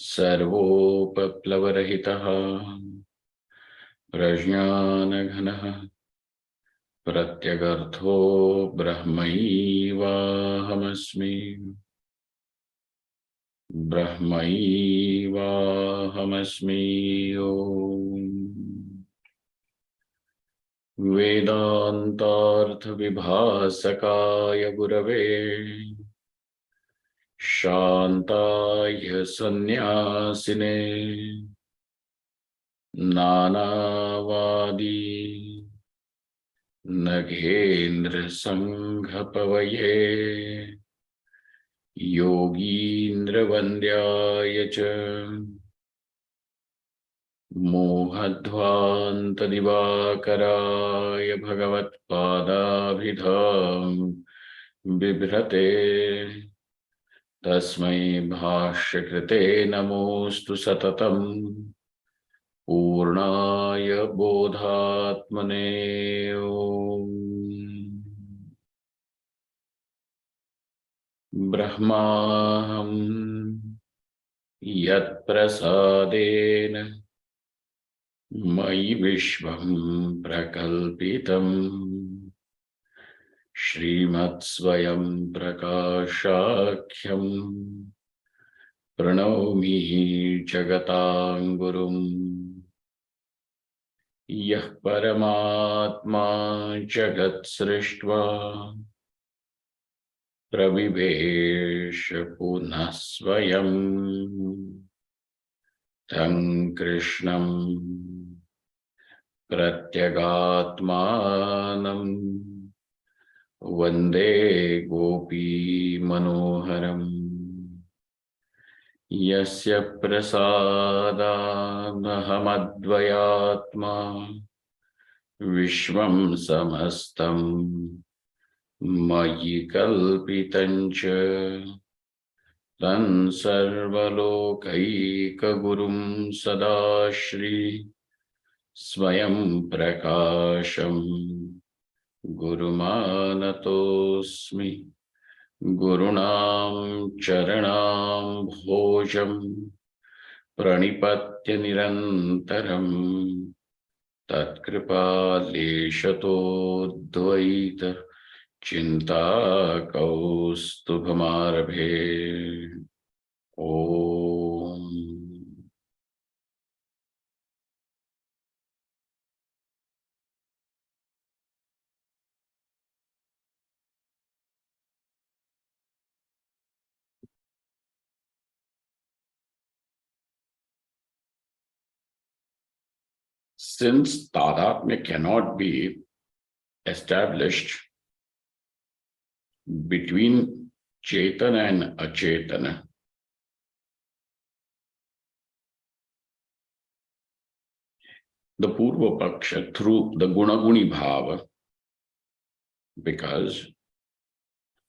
सर्वोपप्लवरहितः प्रज्ञानघनः प्रत्यगर्थो ब्रह्मैवाहमस्मि ब्रह्मैवाहमस्मि ओम्। वेदान्तार्थविभासकाय गुरवे शान्ताय सन्न्यासिने नानावादी नघेन्द्रसङ्घपवये योगीन्द्रवन्द्याय च मोहध्वान्तदिवाकराय भगवत्पादाभिधां बिभ्रते तस्मै भाष्यकृते नमोऽस्तु सततं पूर्णाय बोधात्मने ओम्। ब्रह्माहं यत्प्रसादेन मयि विश्वं प्रकल्पितम् श्रीमत्स्वयं प्रकाशाख्यं प्रणौमि जगतां गुरुम्। यः परमात्मा जगत्सृष्ट्वा प्रविवेश पुनः स्वयं तं कृष्णं प्रत्यगात्मानं वन्दे गोपीमनोहरम्। यस्य प्रसादादहमद्वयात्मा विश्वं समस्तं मयि कल्पितं च तं सर्वलोकैकगुरुं सदाश्री स्वयं प्रकाशं गुरुमानतोऽस्मि। गुरूणां चरणां भोजं प्रणिपत्य निरन्तरं तत्कृपालेशतोऽद्वैत चिन्ताकौस्तुभमारभे। ओम। Since Tadatmya cannot be established between Chetana and Achetana, the Purva Paksha through the Gunaguni Bhava, because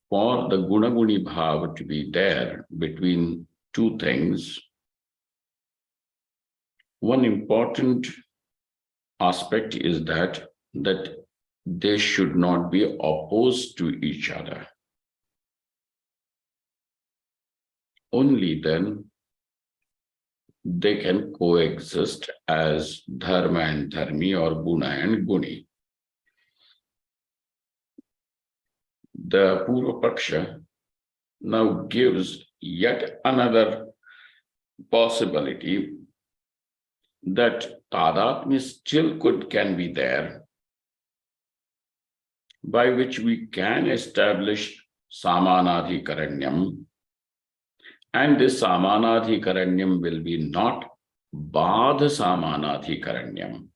for the Gunaguni Bhava to be there between two things, one important aspect is that they should not be opposed to each other. Only then they can coexist as dharma and dharmi or guna and guni. The Purva Paksha now gives yet another possibility that Tadatmya still can be there, by which we can establish Samanadhikaranyam, and this Samanadhikaranyam will be not Badha Samanadhikaranyam.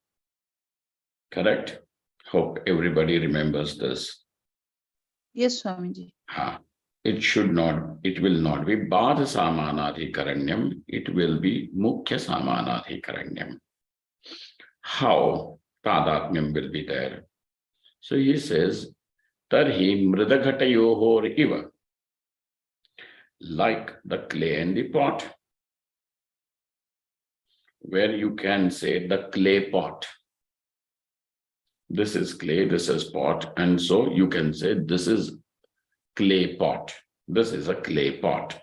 Correct? Hope everybody remembers this. Yes, Swamiji. It will not be Badha Samanadhikaranyam, it will be Mukhya Samanadhikaranyam. How Tadatmyam will be there? So he says, Tarhi Mridagatayohor iva, like the clay and the pot, where you can say the clay pot. This is clay, this is pot, and so you can say this is clay pot. This is a clay pot.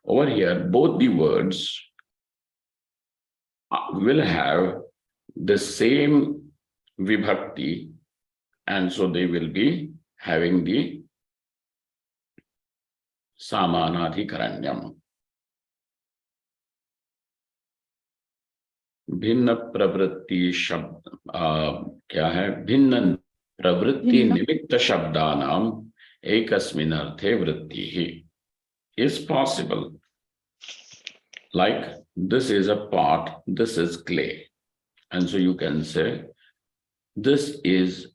Over here, both the words will have the same vibhakti, and so they will be having the samanadhikaranyam. भिन्न प्रवृत्ति शब्द क्या है? भिन्न प्रवृत्ति निमित्त शब्दानाम एकस्मिन् अर्थे वृत्तिः is possible. Like this is a pot, this is clay, and so you can say this is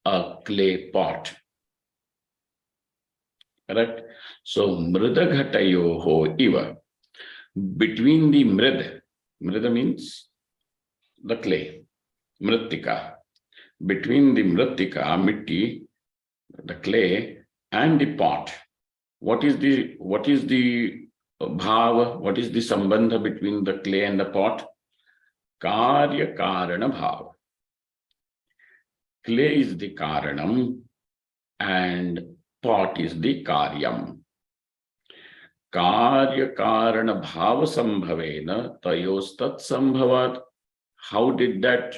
a clay pot. Correct? So mridagatayoho iva, between the mrida means the clay, mrittika, between the mrittika, mitti, the clay, and the pot. What is the bhava? What is the sambandha between the clay and the pot? Karya karana bhava. Clay is the karanam and pot is the karyam. Karya karana bhava sambhavena tayostat sambhavat. How did that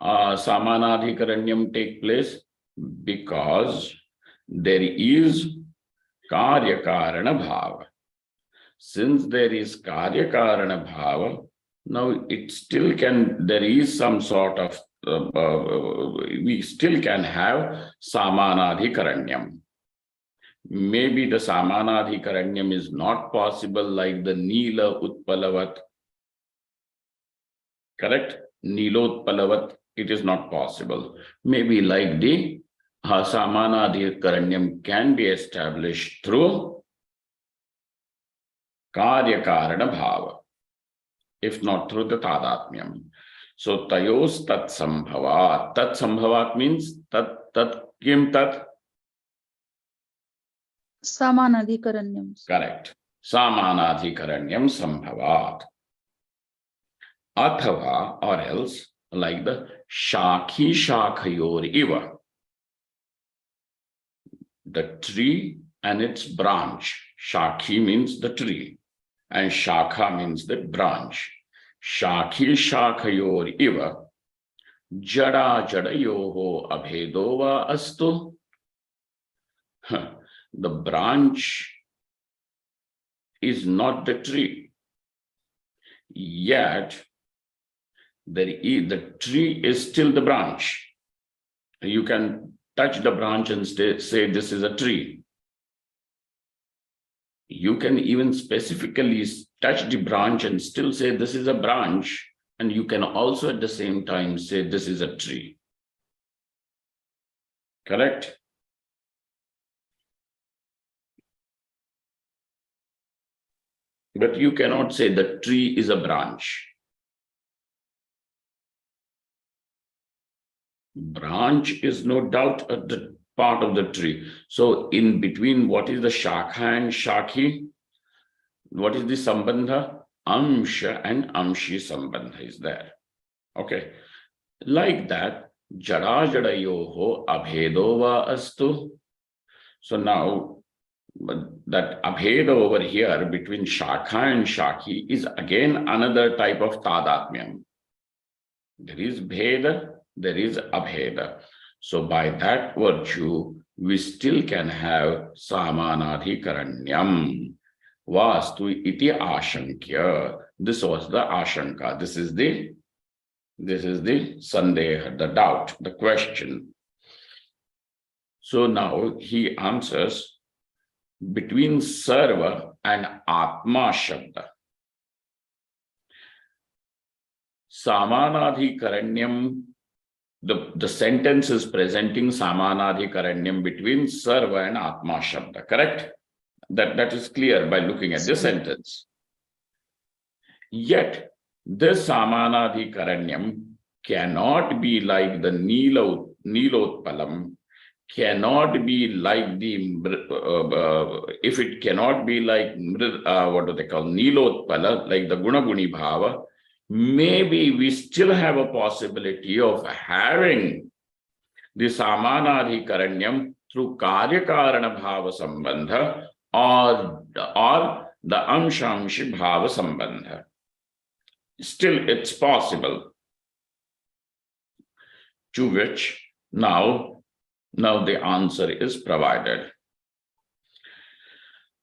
samanadhikaranyam take place? Because there is karya karana bhava. Since there is karya karana bhava, now it still can, there is some sort of, we still can have samanadhikaranyam. Maybe the samanadhikaranyam is not possible like the nila utpalavat. Correct? Nilo utpalavat, it is not possible. Maybe like the samanadhikaranyam can be established through karya karana bhava, if not through the tadatmyam. So tayos tat sambhavat. Tat sambhavat means tat kim tat? Samanadhikaranyam. Correct. Samanadhikaranyam sambhavat. Athava, or else, like the shakhi shakhayor iva, the tree and its branch. Shakhi means the tree and shakha means the branch. Shakhi shakhayor iva jada jadayoho abhedova astu. The branch is not the tree, yet the tree is still the branch. You can touch the branch and say this is a tree. You can even specifically touch the branch and still say this is a branch, and you can also at the same time say this is a tree. Correct? But you cannot say the tree is a branch. Branch is no doubt the part of the tree. So in between, what is the shakha and shakhi? What is the sambandha? Amsha and amshi sambandha is there. Okay. Like that, jada jadayoho abhedova astu. So now that abheda over here between shakha and shakhi is again another type of tadatmyam. There is bheda, there is abheda. So by that virtue, we still can have samanadhikaranyam. Vastu iti ashankya. This was the ashanka. This is the sandeha, the doubt, the question. So now he answers between sarva and atma shabda. Samanadhikaranyam, the sentence is presenting samanadhikaranyam between sarva and atma shabda, correct? That is clear by looking at this sentence. Yet this samanadhikaranyam cannot be like the nilotpalam, cannot be like the if it cannot be like what do they call nilotpala, like the gunaguni bhava, maybe we still have a possibility of having the samanadhikaranyam through Karya Karana Bhava Sambandha or the Amshamshi Bhava Sambandha. Still, it's possible. To which now the answer is provided.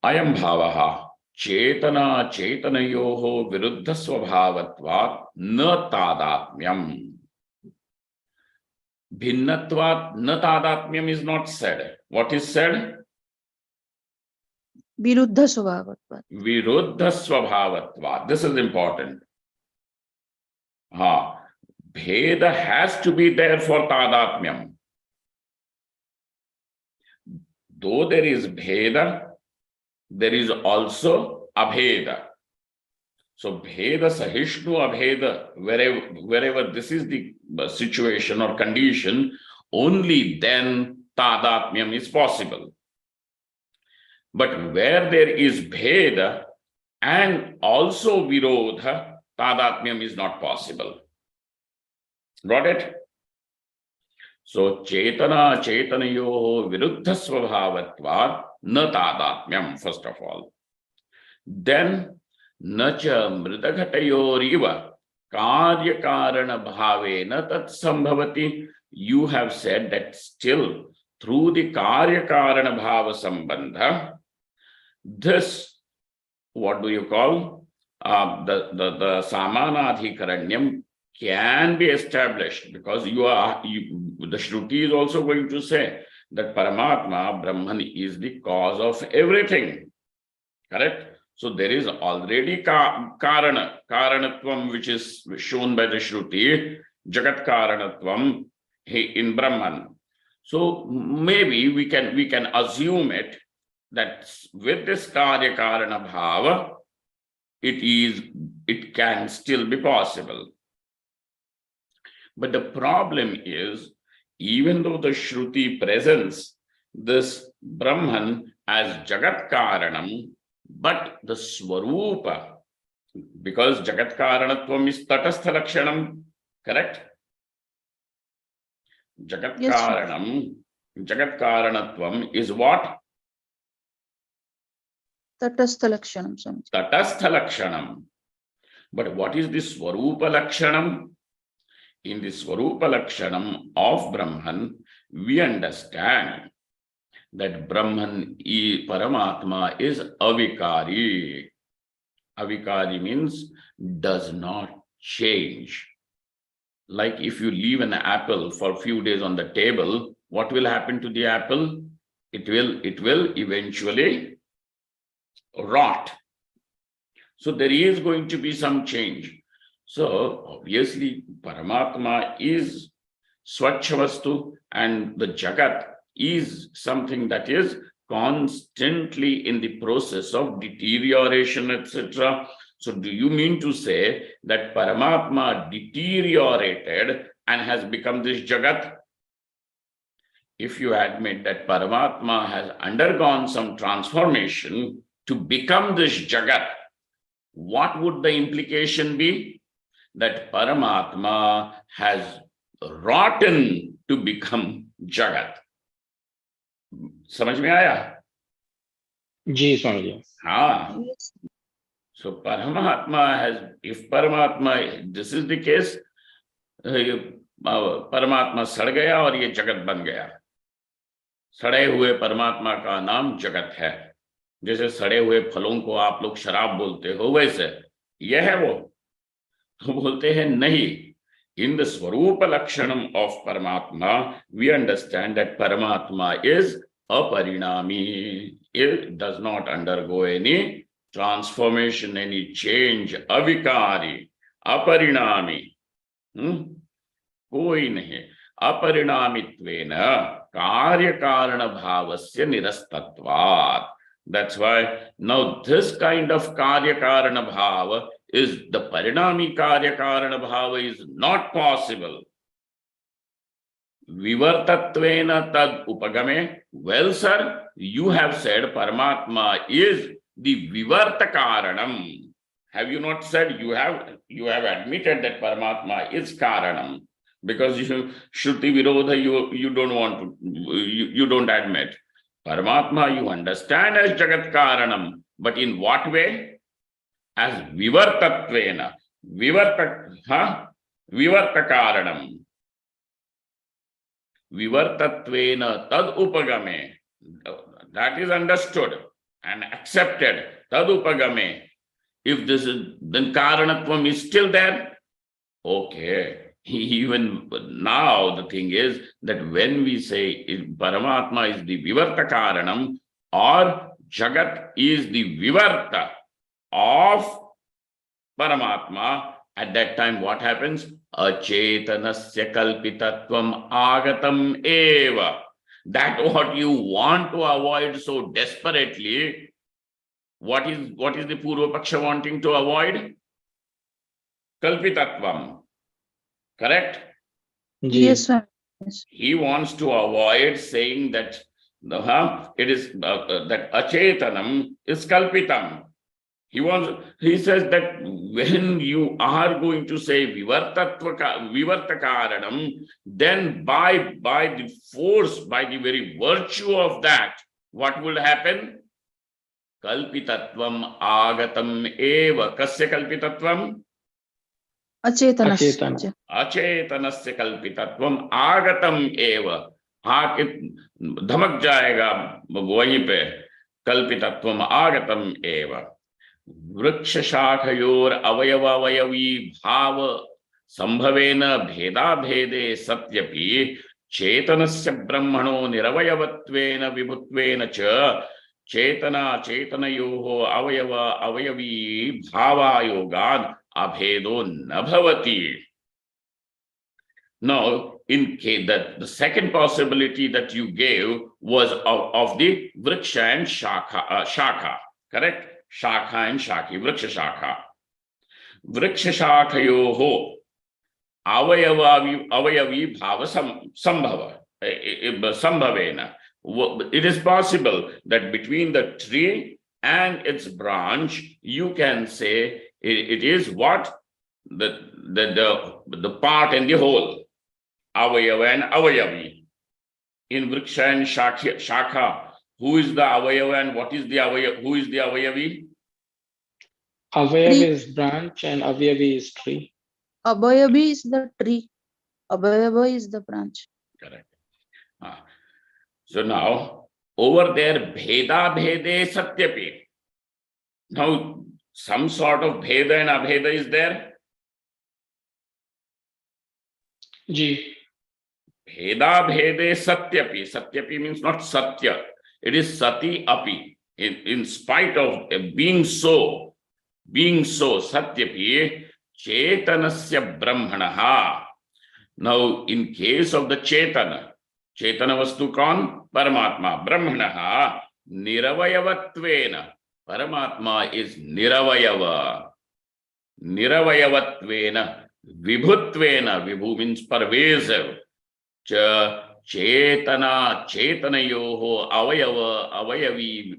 Ayam bhavaha chetana chetanayoho viruddha swabhavatvat na tadatmyam. Bhinnatvat na tadatmyam is not said. What is said? Viruddha swabhavatvat. Viruddha swabhavatvat. This is important. Bheda has to be there for tadatmyam. Though there is bheda, there is also abheda. So bheda sahishnu abheda, wherever this is the situation or condition, only then tadatmyam is possible. But where there is bheda and also virodha, tadatmyam is not possible. Got it? So chetana chetanayoho viruddha svabhavatvat na tadatmyam, first of all. Then nacha mridaghatayoriva karya karana bhavena tat sambhavati. You have said that still through the karya karana bhava sambandha, this, what do you call, the samanadhikaranyam can be established, because the Shruti is also going to say that Paramatma, Brahman, is the cause of everything. Correct? So there is already karanatvam, which is shown by the Shruti, Jagat karanatvam in Brahman. So maybe we can assume it that with this karya karana bhava, it can still be possible. But the problem is, even though the Shruti presents this Brahman as Jagat Karanam, but the Swarupa, because Jagat Karanatvam is Tatastha Lakshanam, correct? Jagat Karanatvam is what? Tatastha Lakshanam. Tatastha Lakshanam. But what is the Swarupa Lakshanam? In the Swarupa Lakshanam of Brahman, we understand that Brahman, Paramatma, is avikari. Avikari means does not change. Like if you leave an apple for a few days on the table, what will happen to the apple? It will eventually rot. So there is going to be some change. So obviously Paramatma is Swachhavastu, and the Jagat is something that is constantly in the process of deterioration, etc. So do you mean to say that Paramatma deteriorated and has become this Jagat? If you admit that Paramatma has undergone some transformation to become this Jagat, what would the implication be? That Paramatma has rotten to become Jagat. Samajh mein aaya? Ji Swamiji. So Paramatma has, if Paramatma, this is the case, Paramatma सड़ गया और ये जगत बन गया. सड़े हुए परमात्मा का नाम जगत है. जैसे सड़े हुए फलों को आप लोग शराब बोलते हो, वैसे यह है वो. तो बोलते हैं नहीं. In the Swarupa Lakshanam of Paramatma, we understand that Paramatma is aparinami. It does not undergo any transformation, any change. Avikari, aparinami. कोई नहीं. Aparinamittvena karya karana bhavasya nirasthatvat. That's why now this kind of karya karana bhava is the parinami karya karana bhava is not possible. Vivartatvena tad upagame. Well, sir, you have said Paramatma is the vivarta karanam. Have you not said? You have admitted that Paramatma is karanam. because you Shruti Virodha, you don't want to, you don't admit. Paramatma you understand as Jagat Karanam, but in what way? As Vivartatvena. Vivarta Karanam. Vivartatvena tad upagame. That is understood and accepted. Tad upagame. If this is, then Karanatvam is still there. Okay. Even now, the thing is that when we say Paramatma is the Vivarta Karanam or Jagat is the Vivarta of Paramatma, at that time what happens? Achetanasya kalpitatvam agatam eva. That what you want to avoid so desperately, what is the Purva Paksha wanting to avoid? Kalpitatvam. Correct? Yes, Swami. Yes. He wants to avoid saying that it is that achetanam is kalpitam. He says that when you are going to say vivarta karanam, then by the force, by the very virtue of that, what will happen? Kalpitatvam agatam eva. Kasya kalpitatvam? Achetanasya. अचेतनस्य कल्पितत्वम आगतम एव. आके धमक जाएगा वहीं पे. कल्पितत्वम आगतम एव. वृक्ष शाखयोर अवयवावयवी भाव संभवेन भेदा भेदे सत्यपि चेतनस्य ब्रह्मणो निरवयवत्वेन विभुत्वेन च चेतना चेतनयोः अवयव अवयवी भावायोगात् abhedo nabhavati. Now, in case that the second possibility that you gave was of the vriksha and shakha, correct? Shakha and shaki, vriksha shakha. Vriksha shakhayoho avayavi bhava sambhava, sambhavena. It is possible that between the tree and its branch, you can say it is what? The part and the whole. Avayava and avayavi. In vriksha and shakha, who is the avayava and what is the avayavi? Who is the avayavi? Avayav is branch and Avyavi is tree. Abhayavi is the tree. Abhayava is the branch. Correct. So now, over there, bheda bhede satyapi. Now, some sort of bheda and abheda is there? Ji. Bheda bhede satyapi. Satyapi means not satya. It is sati api. In spite of being so, satyapi, chetanasya brahmanaha. Now, in case of the chetana vastu kaun? Paramatma. Brahmanaha niravayavatvena. Paramatma is niravayava. Niravayavatvena. Vibhutvena. Vibhu means pervasive. Chetana chetanayoho avayavi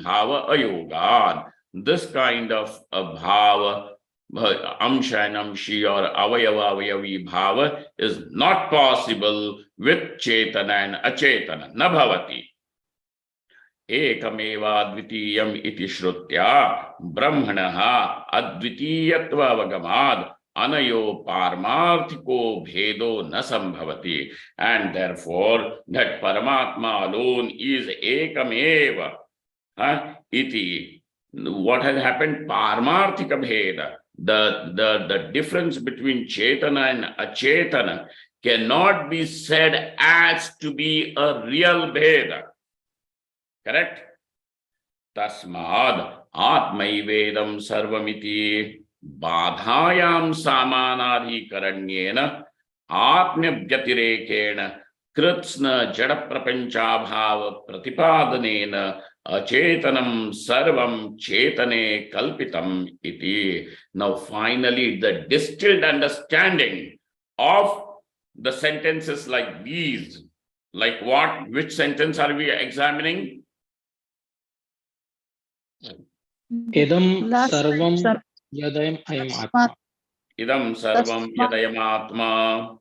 bhava ayogan. This kind of bhava, amsha and amshi or avayavi bhava is not possible with chetana and achetana. Na bhavati. Ekameva advitiyam iti shrutya brahmanaha advitiyatva avagamad anayo parmarthiko bhedo na sambhavati. And therefore that Paramatma alone is ekameva iti. What has happened? Parmarthika bheda. The difference between chetana and achetana cannot be said as to be a real bheda. Correct? Tasmad atmaivedam sarvamiti badhayam samanadhikaranyena atmyabhyatirekena kritsna jadaprapanchabhava pratipadanena achetanam sarvam chetane kalpitam iti. Now finally the distilled understanding of the sentences like these, like what? Which sentence are we examining? Idam Last sarvam sir. yadayam ayam atma. idam sarvam yadayamatma,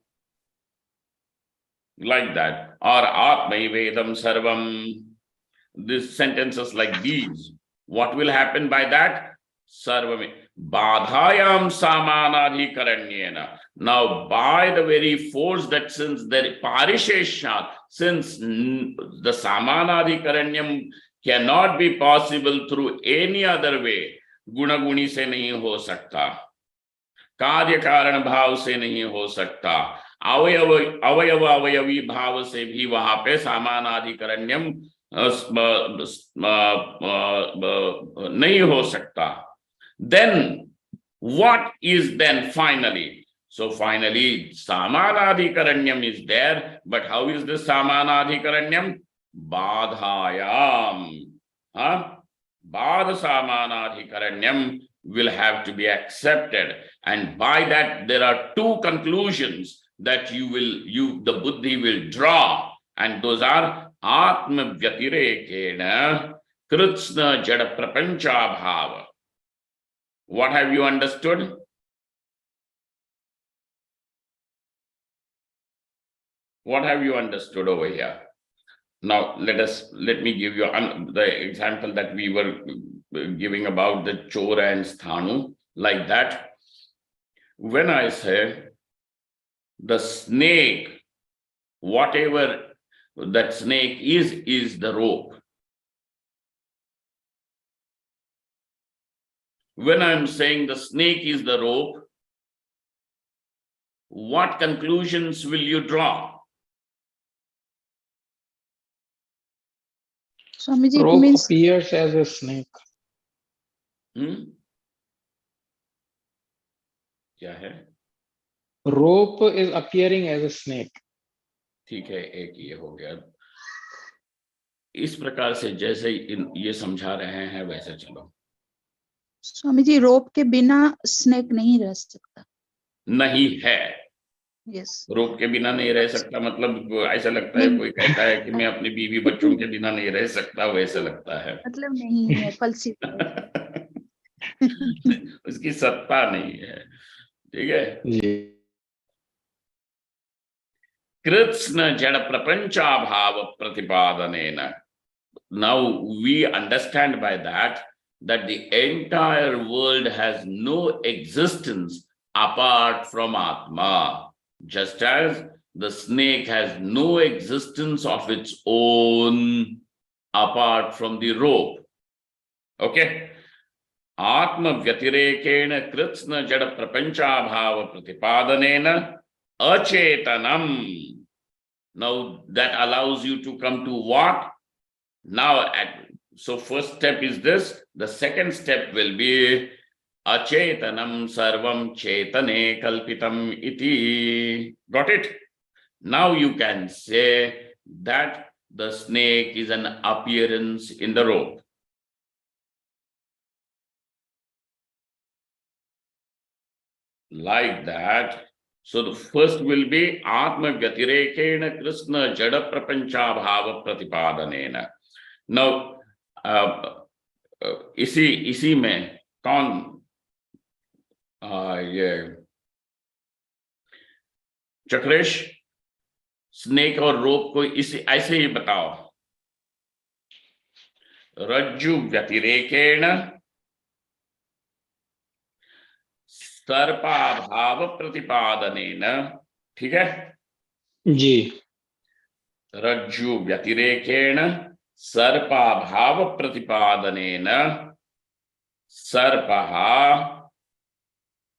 like that, or atmaiva idam sarvam. These sentences like these, what will happen by that? Sarvam badhayam samanadhikaranyena. Now, by the very force that since the parishesha, since the samanadhikaranyam cannot be possible through any other way, guna guni se nahi ho sakta, कार्य कारण भाव से नहीं हो सकता, अवयव अवयव अवयवी भाव से भी वहां पे समानाधिकरण्यम नहीं हो सकता. Then what is then finally? So finally samanadhikaranyam is there, but how is this samanadhikaranyam? Badhayam. Badha samanadhikaranyam will have to be accepted, and by that there are two conclusions that the buddhi will draw, and those are atma vyatirekena kritsna jada prapancha bhava. What have you understood? What have you understood over here? Now let me give you the example that we were giving about the chora and sthanu, like that. When I say the snake, whatever that snake is the rope. When I'm saying the snake is the rope, what conclusions will you draw? Swamiji, it Rope means appears as a snake. क्या है? Rope is appearing as a snake. ठीक है, एक ये हो गया. इस प्रकार से जैसे ये समझा रहे हैं वैसे चलो. स्वामी जी, रोप के बिना स्नेक नहीं रह सकता. नहीं है. यस. रोप के बिना नहीं रह सकता मतलब ऐसा लगता है कोई कहता है कि मैं अपनी बीवी बच्चों के बिना नहीं रह सकता, वैसा लगता है. मतलब नहीं है, फलसित उसकी सत्ता नहीं है. ठीक है. कृत्स्न जड़ प्रपंचा भाव प्रतिपादनेन. Now we understand by that the entire world has no existence apart from Atma, just as the snake has no existence of its own apart from the rope. Okay? Atma vyatirekena kritsna jada prapancha bhava pratipadanena achetanam. Now that allows you to come to what? Now, so first step is this. The second step will be achetanam sarvam chetane kalpitam iti. Got it? Now you can say that the snake is an appearance in the rope. Like that. So the first will be atma vyatirekena krishna jada prapancha bhava pratipadanena. Now, इसी में कौन ये Chakresh snake और रोप को इसी ऐसे ही बताओ. रज्जु व्यतिरेकेण सर्पाभाव प्रतिपादनेन. ठीक है जी. रज्जु व्यतिरेकेण सर्पाभाव प्रतिपादनेन सर्पः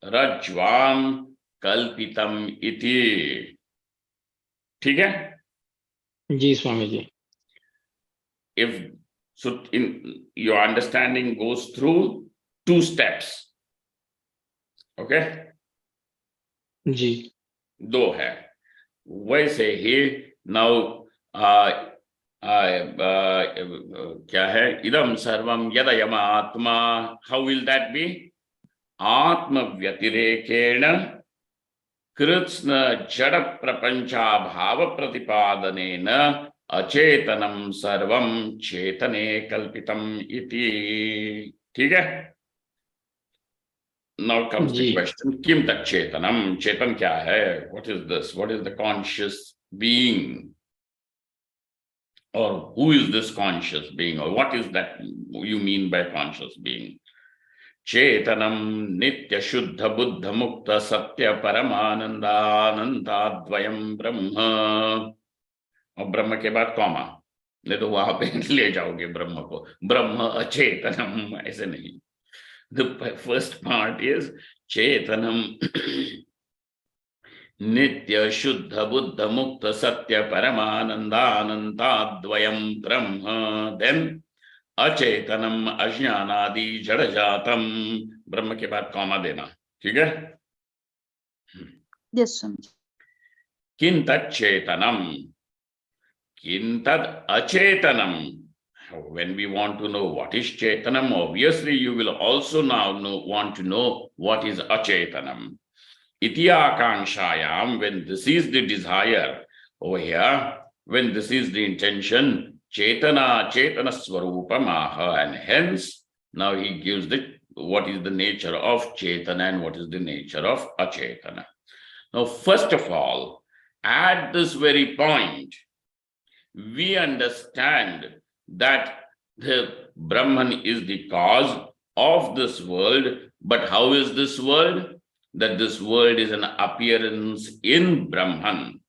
रज्ज्वाम कल्पितम इति. ठीक है. जी Swami ji. If so, in your understanding goes through two steps. Okay. जी. दो है. वैसे ही now क्या है? इदम सर्वम यदयम आत्मा. How will that be? आत्म व्यतिरेकेण कृत्स्न जड़ प्रपंचा भाव प्रतिपादनेन अचेतनम सर्वम चेतने कल्पितम इति. ठीक है. Now comes the Ji. question, Kim tat chetanam? Chetan kya hai? What is this? What is the conscious being? Or who is this conscious being? Or what is that you mean by conscious being? Chetanam nitya shuddha buddha mukta satya paramananda dvayam brahma. और ब्रह्म के बाद comma, नहीं तो वहां पे ले जाओगे ब्रह्म को, ब्रह्म अचेतनम ऐसे नहीं. The first part is chetanam nitya shuddha buddha mukta satya paramananda ananta dvayam brahma. Then अचेतनम अज्ञानादि जड़ जातम. ब्रह्म के बाद कॉमा देना, ठीक है. Yes, Swamiji. किं तच्चेतनम, किं तद अचेतनम. When we want to know what is chetanam, obviously you will also now want to know what is achetanam. Iti akanshayam, when this is the desire over here, when this is the intention, chetana swarupamaha, and hence now he gives what is the nature of chetana and what is the nature of achetana. Now, first of all, at this very point, we understand that the Brahman is the cause of this world. But how is this world? That this world is an appearance in Brahman.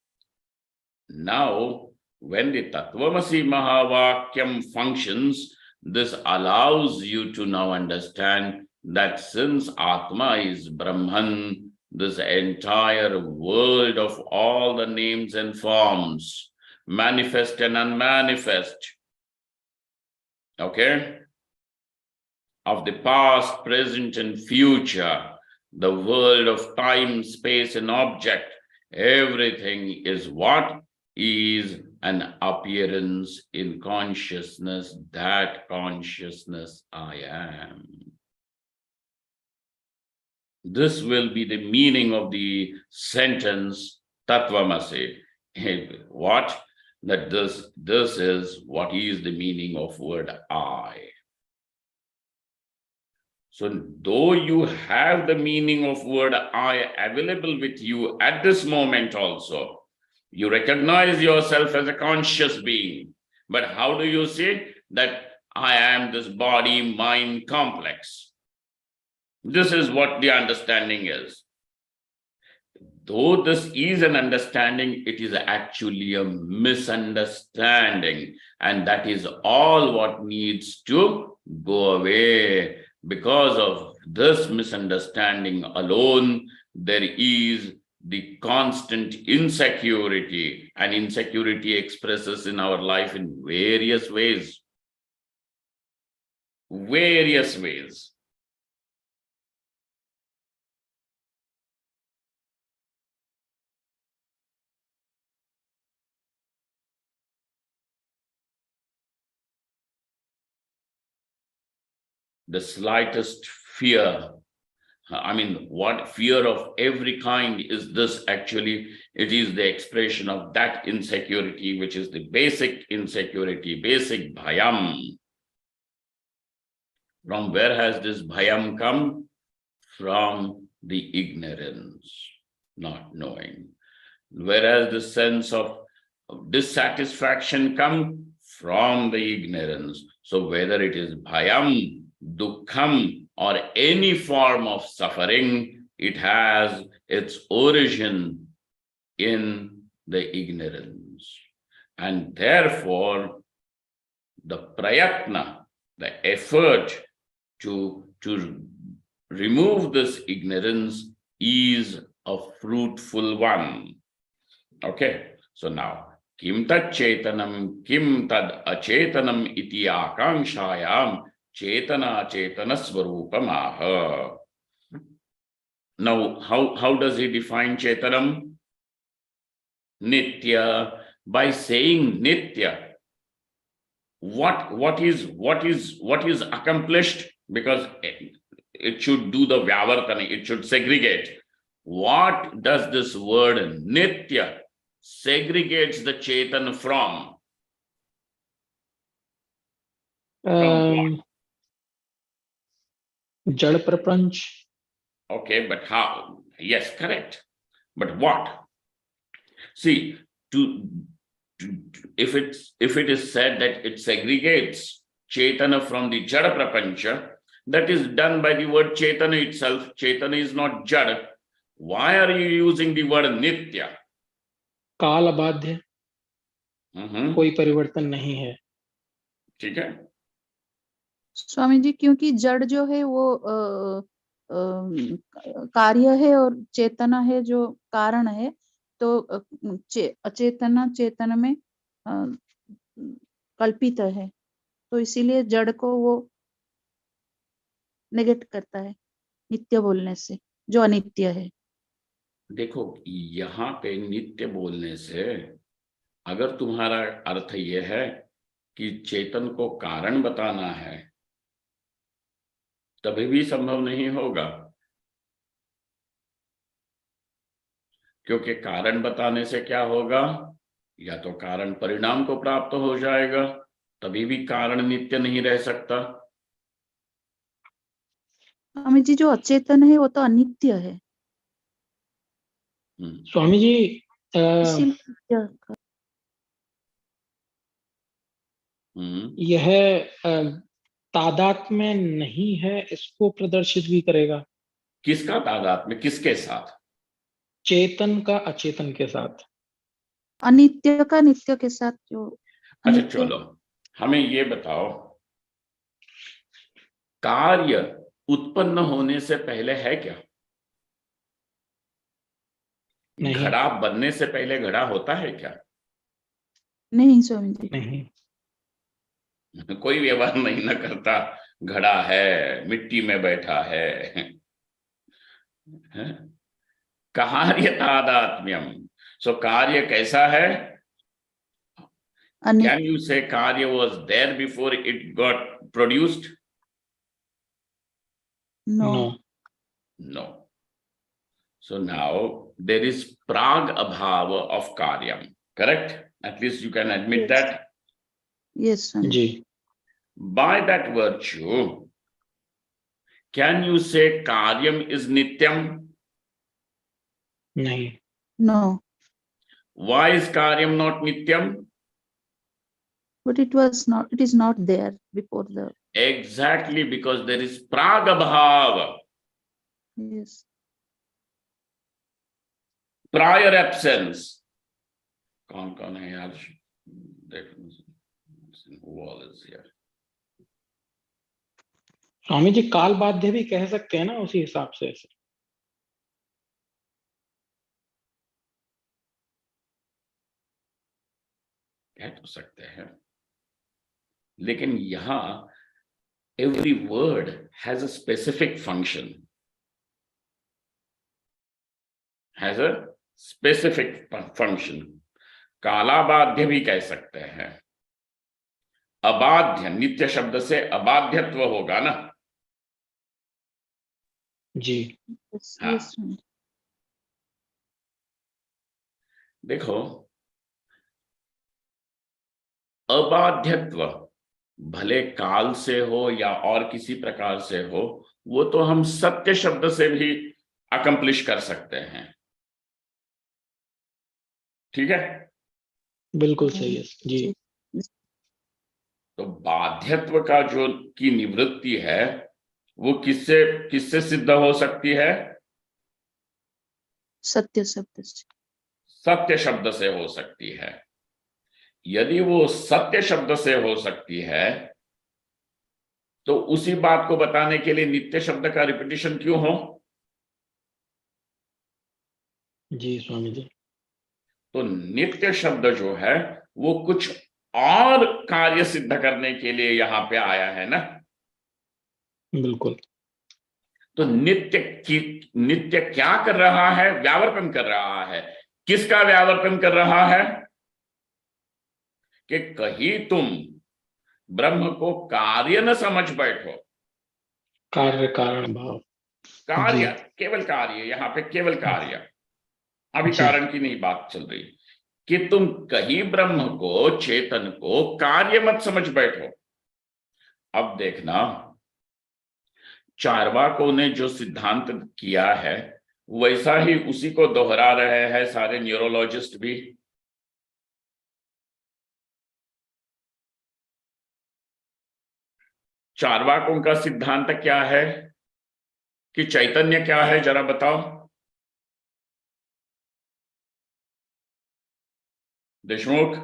Now, when the Tattvamasi Mahavakyam functions, this allows you to now understand that since Atma is Brahman, this entire world of all the names and forms, manifest and unmanifest, okay, of the past, present, and future, the world of time, space, and object, everything is what? Is an appearance in consciousness. That consciousness I am. This will be the meaning of the sentence Tattvamasi. What? That this is what is the meaning of word I. So though you have the meaning of word I available with you at this moment also, you recognize yourself as a conscious being. But how do you say that I am this body mind complex? This is what the understanding is. Though this is an understanding, it is actually a misunderstanding. And that is all what needs to go away. Because of this misunderstanding alone, there is the constant insecurity. And insecurity expresses in our life in various ways. Various ways. The slightest fear, I mean, what fear of every kind is this actually? It is the expression of that insecurity, which is the basic insecurity, basic bhayam. From where has this bhayam come? From the ignorance, not knowing. Whereas the sense of dissatisfaction come from the ignorance. So whether it is bhayam, dukkham, or any form of suffering, it has its origin in the ignorance. And therefore, the prayatna, the effort to remove this ignorance is a fruitful one. Okay, so now, kim tad chetanam, kim tad achetanam iti akanshayam chetana chetana swarupamaha. Now, how does he define chetanam? Nitya. By saying nitya, what is accomplished? Because it should do the vyavartana, it should segregate. What does this word nitya segregates the chetan from? Jad prapanch. Okay, but how? Yes, correct. But what? See, if it is said that it segregates Chaitana from the Jada Prapancha, that is done by the word Chaitana itself. Chaitana is not Jada. Why are you using the word Nitya? काल अबाध्य, कोई परिवर्तन नहीं है। ठीक है। स्वामी जी, क्योंकि जड़ जो है वो कार्य है और चेतना है जो कारण है, तो अचेतना चेतन में कल्पित है, तो इसीलिए जड़ को वो नेगेट करता है नित्य बोलने से, जो अनित्य है। देखो, यहाँ पे नित्य बोलने से अगर तुम्हारा अर्थ यह है कि चेतन को कारण बताना है, तभी भी संभव नहीं होगा, क्योंकि कारण बताने से क्या होगा, या तो कारण परिणाम को प्राप्त हो जाएगा, तभी भी कारण नित्य नहीं रह सकता। स्वामी जी, जो अचेतन है वो तो अनित्य है। स्वामी जी यह तादात्म्य में नहीं है, इसको प्रदर्शित भी करेगा। किसका तादात्म्य? किसके साथ? चेतन का अचेतन के साथ, अनित्य का नित्य के साथ। जो अच्छा चलो, हमें ये बताओ, कार्य उत्पन्न होने से पहले है क्या? नहीं। घड़ा बनने से पहले घड़ा होता है क्या? नहीं स्वामी जी, नहीं। कोई व्यवहार नहीं न करता, घड़ा है, मिट्टी में बैठा है। कार्य तादात्म्यम। सो कार्य कैसा है? Can you say कार्य was there before it got produced? No. No. So now there is prag abhava of karyam. Correct? At least you can admit that. Yes, Swami ji. By that virtue, can you say karyam is nityam? नहीं। No. Why is karyam not nityam? But it is not there before the. Exactly, because there is prag abhava, Yes. prior absence. कौन है यार? Who all is here? Swami ji काल बाध्य भी कह सकते हैं ना उसी हिसाब से। कह तो सकते हैं, लेकिन यहां every word has a specific function, has a specific function. कालाबाध्य भी कह सकते हैं, अबाध्य, नित्य शब्द से अबाध्यत्व होगा ना जी। हाँ। देखो, अबाध्यत्व भले काल से हो या और किसी प्रकार से हो, वो तो हम सत्य शब्द से भी अकम्प्लिश कर सकते हैं। ठीक है, बिल्कुल सही है जी। तो बाध्यत्व का जो की निवृत्ति है वो किससे सिद्ध हो सकती है? सत्य शब्द से। सत्य शब्द से हो सकती है। यदि वो सत्य शब्द से हो सकती है तो उसी बात को बताने के लिए नित्य शब्द का रिपीटिशन क्यों हो? जी स्वामी जी। तो नित्य शब्द जो है वो कुछ और कार्य सिद्ध करने के लिए यहां पे आया है ना। बिल्कुल। तो नित्य क्या कर रहा है? व्यावर्तन कर रहा है। किसका व्यावर्तन कर रहा है? कि कहीं तुम ब्रह्म को कार्य न समझ बैठो। कार्य कारण भाव। कार्य, केवल कार्य, यहां पे केवल कार्य, अभी कारण की नहीं बात चल रही, कि तुम कहीं ब्रह्म को, चेतन को कार्य मत समझ बैठो। अब देखना, चार्वाकों ने जो सिद्धांत किया है वैसा ही उसी को दोहरा रहे हैं सारे न्यूरोलॉजिस्ट भी। चार्वाकों का सिद्धांत क्या है कि चैतन्य क्या है, जरा बताओ देशमुख।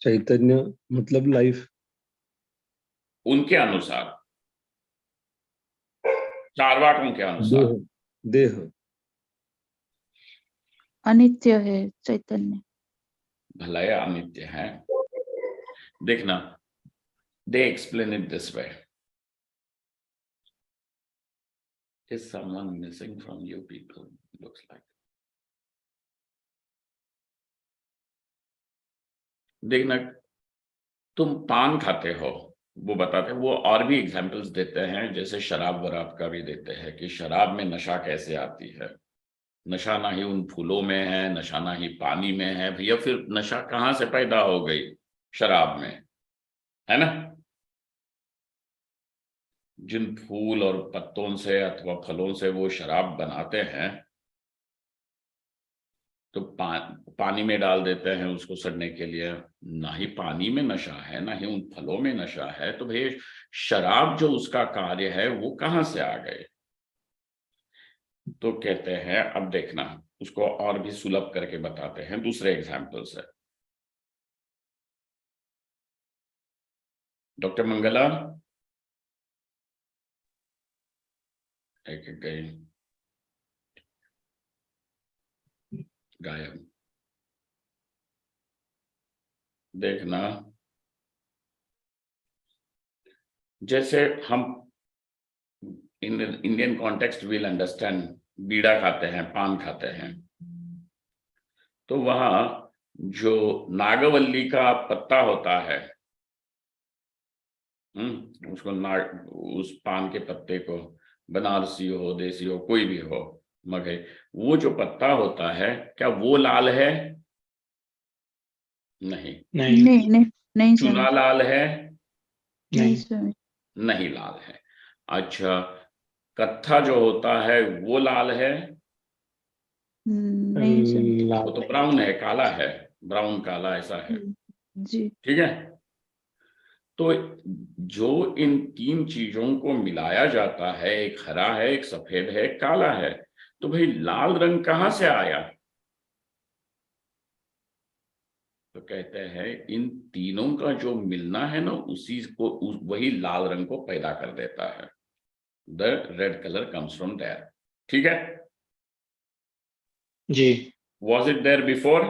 चैतन्य मतलब लाइफ। उनके अनुसार, चार्वाकों के अनुसार देह अनित्य है चैतन्य। भले अनित्य है। देखना, they explain it this way. Is someone missing from you people? Looks like. देखना, तुम पान खाते हो, वो बताते हैं, वो और भी एग्जाम्पल्स देते हैं, जैसे शराब वराब का भी देते हैं कि शराब में नशा कैसे आती है। नशा ना ही उन फूलों में है, नशा ना ही पानी में है। भैया फिर नशा कहाँ से पैदा हो गई? शराब में, है ना। जिन फूल और पत्तों से अथवा फलों से वो शराब बनाते हैं तो पानी में डाल देते हैं उसको सड़ने के लिए। ना ही पानी में नशा है, ना ही उन फलों में नशा है, तो भाई शराब जो उसका कार्य है वो कहाँ से आ गए? तो कहते हैं, अब देखना, उसको और भी सुलभ करके बताते हैं दूसरे एग्जाम्पल से। डॉक्टर मंगला एक गई, गायब। देखना, जैसे हम in Indian context will understand, बीड़ा खाते हैं, पान खाते हैं, तो वहां जो नागवल्ली का पत्ता होता है, उसको उस पान के पत्ते को, बनारसी हो देसी हो कोई भी हो मगर, वो जो पत्ता होता है क्या वो लाल है? नहीं। नहीं चुना लाल है? नहीं नहीं लाल है। अच्छा, कत्था जो होता है वो लाल है? नहीं वो तो ब्राउन है, काला है, ब्राउन काला ऐसा है। जी। ठीक है, तो जो इन तीन चीजों को मिलाया जाता है, एक हरा है, एक सफेद है, एक काला है, तो भाई लाल रंग कहां से आया? तो कहते हैं इन तीनों का जो मिलना है ना, उसी को वही लाल रंग को पैदा कर देता है। The red colour comes from there. ठीक है जी। Was it there before?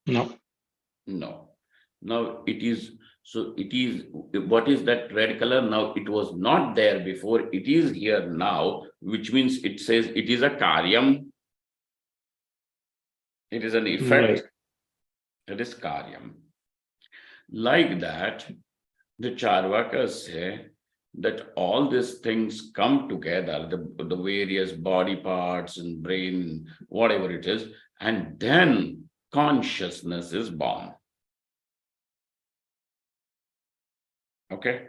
No. No. Now it is, so it is, what is that red color? Now it was not there before, it is here now, which means it says it is a karyam. It is an effect. Right. It is karyam. Like that, the Charvakas say that all these things come together, the various body parts and brain, whatever it is, and then consciousness is born. Okay,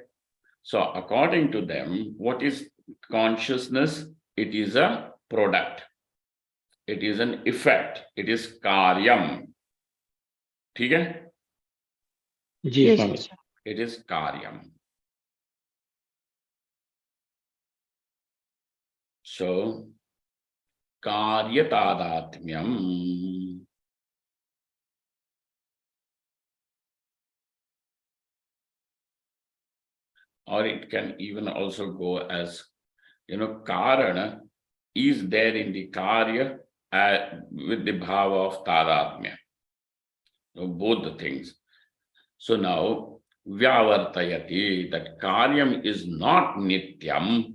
so according to them, what is consciousness? It is a product, it is an effect, it is karyam. ठीक है, जी Yes, Swami. it is karyam. So karyatadatmyam, or it can even also go as, karana is there in the karya with the bhava of tadatmya. So both the things. So now vyavartayati, that karyam is not nityam.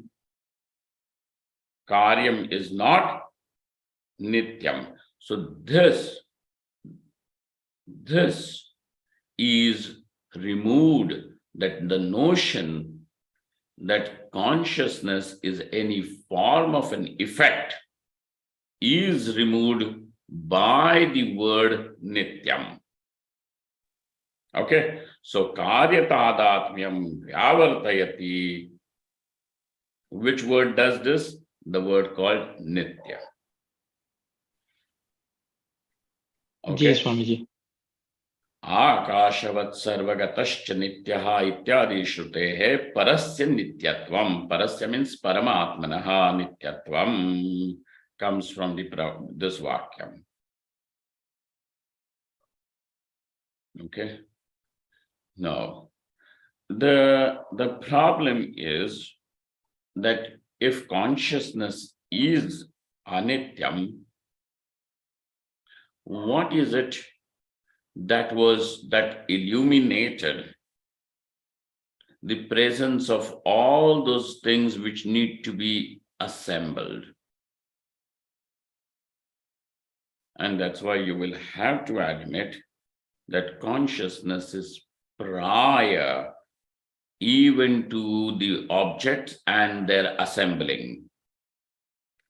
Karyam is not nityam. So this is removed, that the notion that consciousness is any form of an effect is removed by the word nityam. Okay, so karyatadatmyam vyavartayati. Which word does this? The word called nitya. Ji, Okay. Swamiji. आकाशवत् सर्वगतश्च नित्यः इत्यादि श्रुतेः परस्य नित्यत्वं. Parasya means paramatmanah nityatvam comes from this vakyam. Okay. Now, the problem is that if consciousness is anityam, what is it that illuminated the presence of all those things which need to be assembled? And that's why you will have to admit that consciousness is prior even to the objects and their assembling.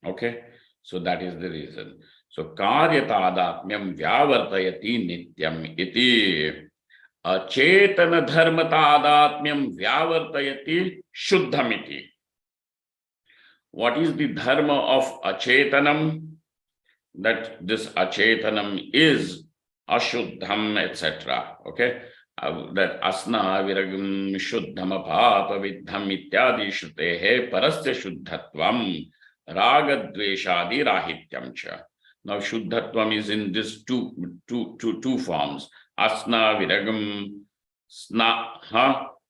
Okay, so that is the reason. So karyatadatmyam vyavartayati nityam iti achetana dharmatadatmyam vyavartayati shuddhamiti. What is the dharma of achetanam? That this achetanam is ashuddham, etc. Okay, that asna viragam shuddham apapa vidham ityadi shrutehe parasya shuddhatvam ragadveshadi rahityam cha. Now shuddhatvam is in this two forms. Asna viragam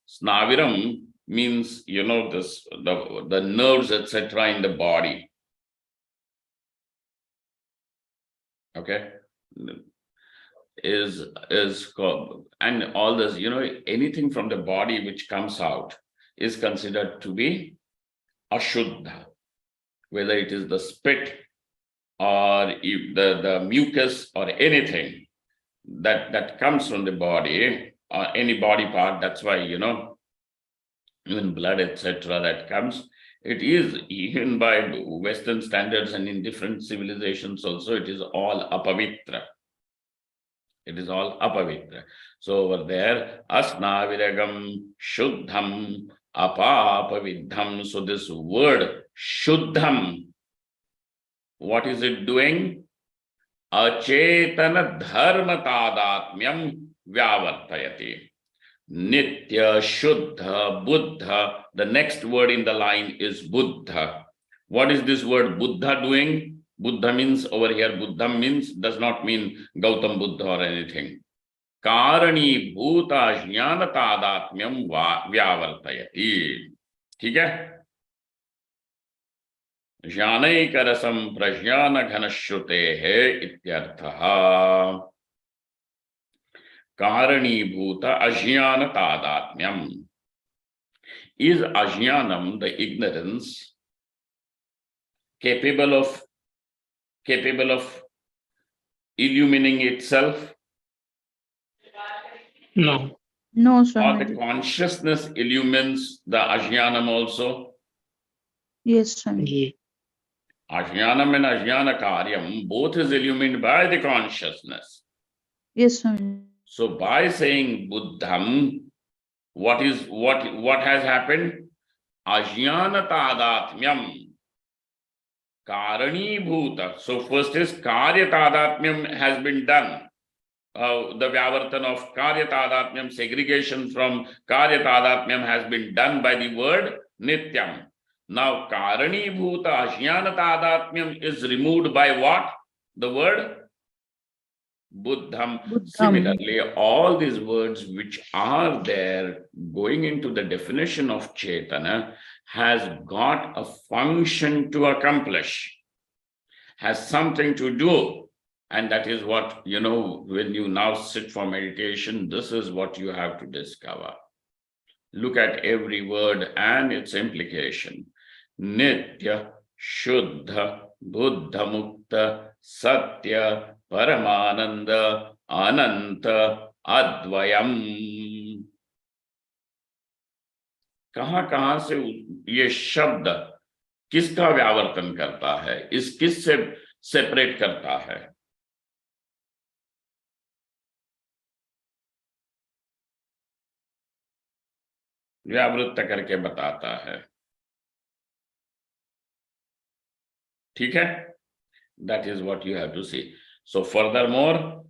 snaviram means, you know, this the nerves, etc. in the body. Okay, is called, and all this, you know, anything from the body which comes out is considered to be ashuddha, whether it is the spit or if the mucus or anything that comes from the body or any body part. That's why, you know, even blood, etc. that comes, it is, even by Western standards and in different civilizations also, it is all apavitra. It is all apavitra. So over there, asna viragam shuddham apapavidham. So this word shuddham, what is it doing? Achetana dharma tadatmyam vyavartayati. Nitya, Shuddha, Buddha. The next word in the line is Buddha. What is this word Buddha doing? Buddha means, over here, Buddha means, does not mean Gautam Buddha or anything. Karani bhuta jnana tadatmyam vyavartayati. ठीक है? ज्ञानैकरसं प्रज्ञान घनश्रुतेः इत्यर्थः. Karanibhuta ajnana tadatmyam. Is ajnanam, the ignorance, capable of illumining itself? No. No, Or the Swamiji. consciousness illumines the ajnanam also? Yes, Swamiji. Ji. Ajnanam and ajnana karyam, both is illumined by the consciousness. Yes, Swamiji. So by saying buddham, what has happened? Ajnana tadatmyam karani bhuta. So first is karya tadatmyam has been done. The vyavartan of karya tadatmyam, segregation from karya tadatmyam, has been done by the word nityam. Now karani bhuta ajnana tadatmyam is removed by what? The word Buddham. Buddham. Similarly, all these words which are there going into the definition of Chaitanya has got a function to accomplish, has something to do. And that is what, you know, when you now sit for meditation, this is what you have to discover. Look at every word and its implication. Nitya, Shuddha, Buddha Mukta, Satya, Paramananda, Ananta, Advayam. कहां से ये शब्द किसका व्यावर्तन करता है, इस किस से सेपरेट करता है? व्यावृत्त करके बताता है। ठीक है, that is what you have to see. So furthermore,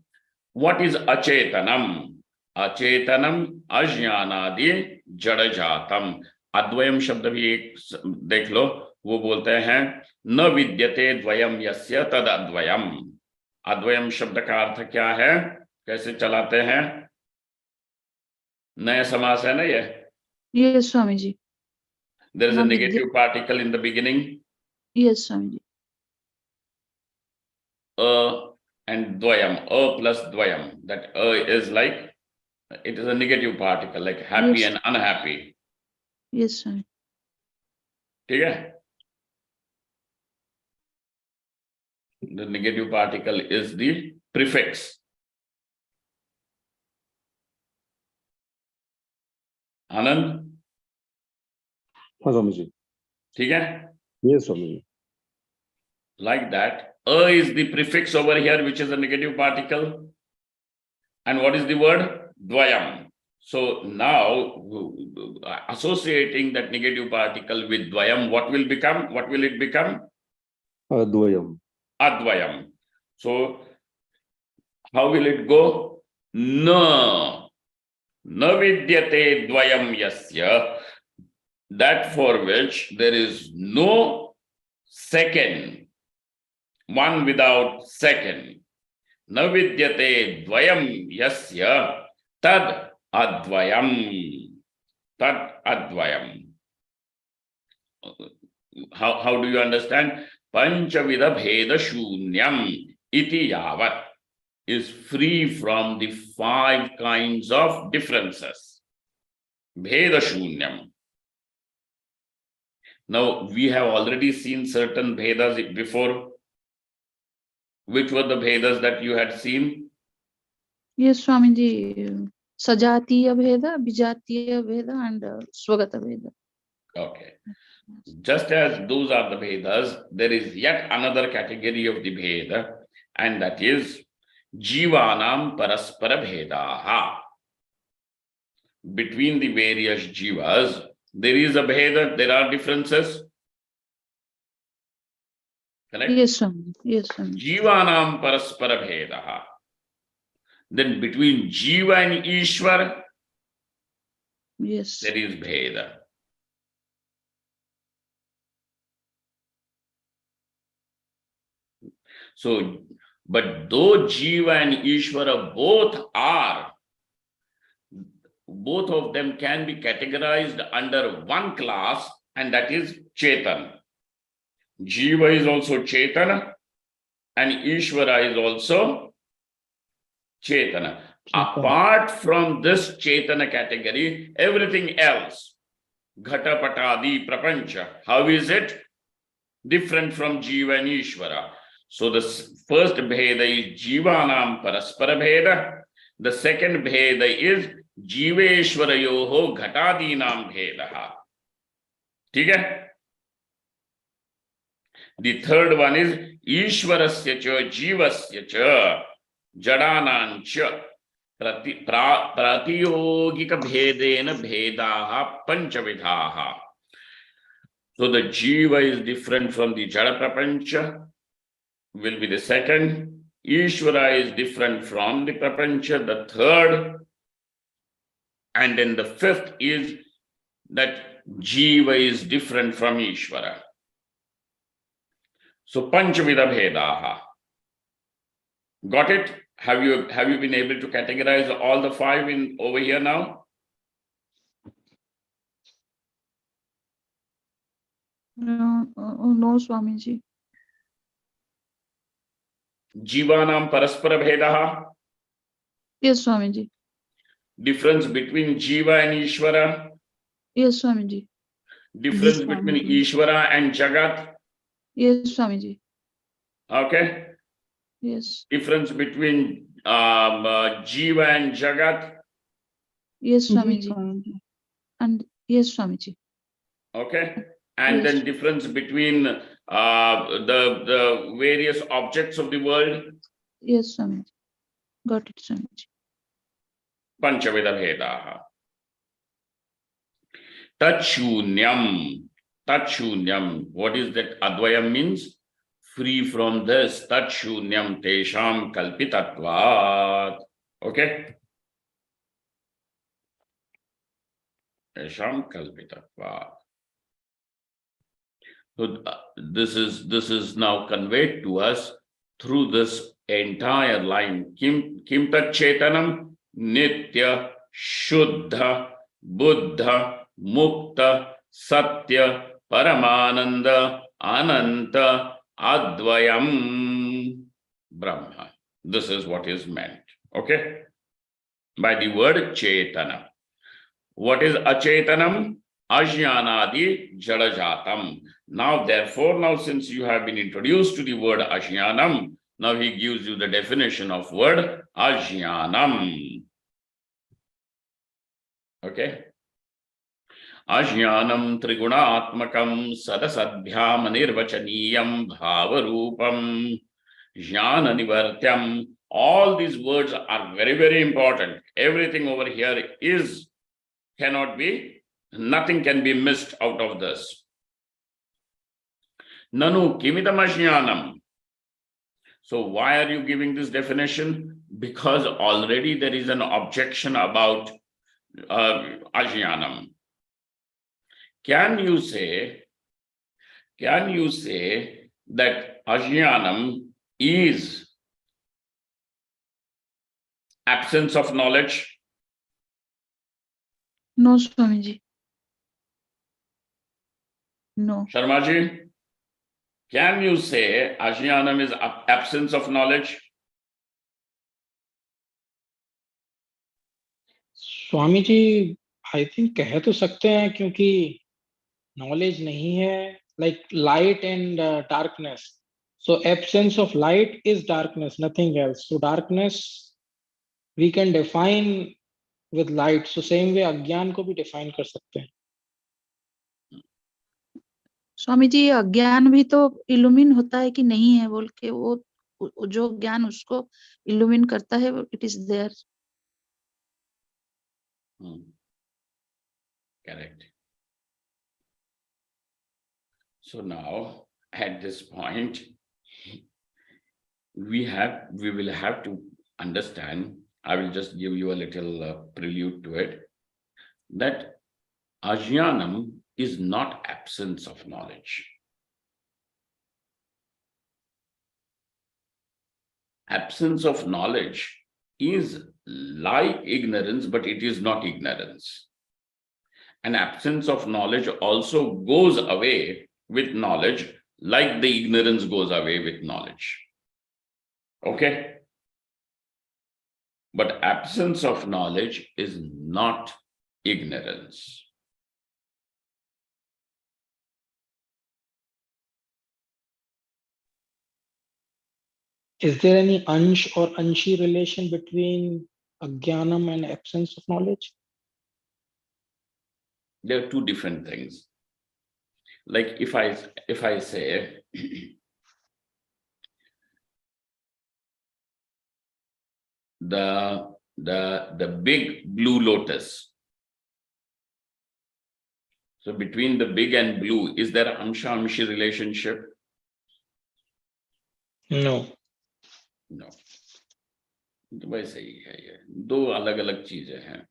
what is अचेतनम? अचेतनम अज्ञानादि जड़ जातम। अद्वयम शब्द भी एक देख लो, वो बोलते हैं न विद्यते द्वयम यस्य तद अद्वयम। अद्वयम शब्द का अर्थ क्या है, कैसे चलाते हैं? नया समास है ना ये? Yes, Swami ji. There is a न negative particle in the beginning, Yes, Swami ji. and dvayam, plus dvayam. That is like, it is a negative particle, like happy Yes. and unhappy. Yes, Swami. ठीक है? The negative particle is the prefix. आनंद, हाँ स्वामी जी। ठीक है? Yes Swami ji. Like that, is the prefix over here, which is a negative particle. And what is the word? Dvayam. So now, associating that negative particle with dvayam, what will become? What will it become? Advayam. Advayam. So, how will it go? Na vidyate dvayam yasya, that for which there is no second, one without second. Na vidyate dvayam yasya tad advayam. Tad advayam. How do you understand? Panchavidha bheda shunyam iti yavat is free from the 5 kinds of differences. Bheda shunyam. Now, we have already seen certain bhedas before. Which were the bhedas that you had seen? Yes, Swami ji. Sajatiya Veda, Vijatiya Veda, and Swagata Veda. Okay. Just as those are the Vedas, there is yet another category of the Veda, and that is Jivanam Paraspara Bhedaha. Between the various Jivas, there is a Veda, there are differences. Correct? Yes, Swami. Yes, Swami. Jivanam Paraspara Bhedaha. Then between Jiva and Ishwar, Yes. there is Veda. So, but though Jiva and Ishvara both of them can be categorized under one class, and that is Chetan. Jiva is also Chetana, and Ishvara is also Chetana. Apart from this Chetana category, everything else, Ghata Patadi Prapancha, how is it different from Jiva and Ishvara? So the first Bheda is Jivanam Paraspara Bheda. The second Bheda is Jiveshwarayoho Ghatadinam Bhedaha. ठीक है? The third one is Ishwarasya cha Jivasya cha Jadanam cha Pratiyogika Bhedena Bhedaha Panchavidhaha. So the Jiva is different from the Jada Prapancha, will be the second. Ishvara is different from the Prapancha, the third. And then the fifth is that Jiva is different from Ishvara. So Panchavidha Bhedaha. Got it? Have you been able to categorize all the 5 in over here now? No, Swami ji. Jivanam Paraspara Bhedaha. Yes, Swami ji. Difference between Jiva and Ishvara. Yes, Swami ji. Difference Yes, between Swami ji. Ishvara and Jagat. Yes, Swami ji. Okay. Yes. Difference between Jiva and Jagat. Yes, Swami ji. And yes, Swami ji. Okay. And Yes. then difference between the various objects of the world. Yes, Swami ji. Got it, Swami ji. Panchavidha Bhedaha. Tatshunyam. Tatshunyam. What is that? Advayam means free from this. Tatshunyam tesham kalpitatvat. Okay? Tesham kalpitatvat. So this is now conveyed to us through this entire line. Kim tat chetanam nitya shuddha buddha mukta satya paramananda ananta advayam brahma. This is what is meant, okay, by the word chetana. What is achetanam? Ajnanadi jadajatam. Now, therefore, now since you have been introduced to the word ajnanam, now he gives you the definition of word ajnanam. Okay? Ajnanam trigunaatmakam sadasadhyam nirvachaniyam bhavarupam jnana nivartyam. All these words are very, very important. Everything over here cannot be, nothing can be missed out of this. Nanu kimitam ajnanam. So why are you giving this definition? Because already there is an objection about ajnanam. Can you say that ajnanam is absence of knowledge? No, Swamiji. No. Sharmaji, can you say ajnanam is absence of knowledge? Swami ji, I think कह तो सकते हैं क्योंकि knowledge नहीं है, like light and darkness. So absence of light is darkness, nothing else. So darkness we can define with light. So same way अज्ञान को भी define कर सकते हैं. स्वामी जी, अज्ञान भी तो इल्यूमिन होता है कि नहीं है बोल के, वो जो ज्ञान उसको इल्यूमिन करता है, it is there. Correct. So now at this point we will have to understand. I will just give you a little prelude to it, that ajnanam is not absence of knowledge. Absence of knowledge is like ignorance, but it is not ignorance. And absence of knowledge also goes away with knowledge, like the ignorance goes away with knowledge. Okay? But absence of knowledge is not ignorance. Is there any ansh or anshi relation between ajnanam and absence of knowledge? There are two different things. Like if I say the big blue lotus. So between the big and blue, is there an amsha-amshi relationship? No. No. वैसे ही है ये, दो अलग-अलग चीजें हैं.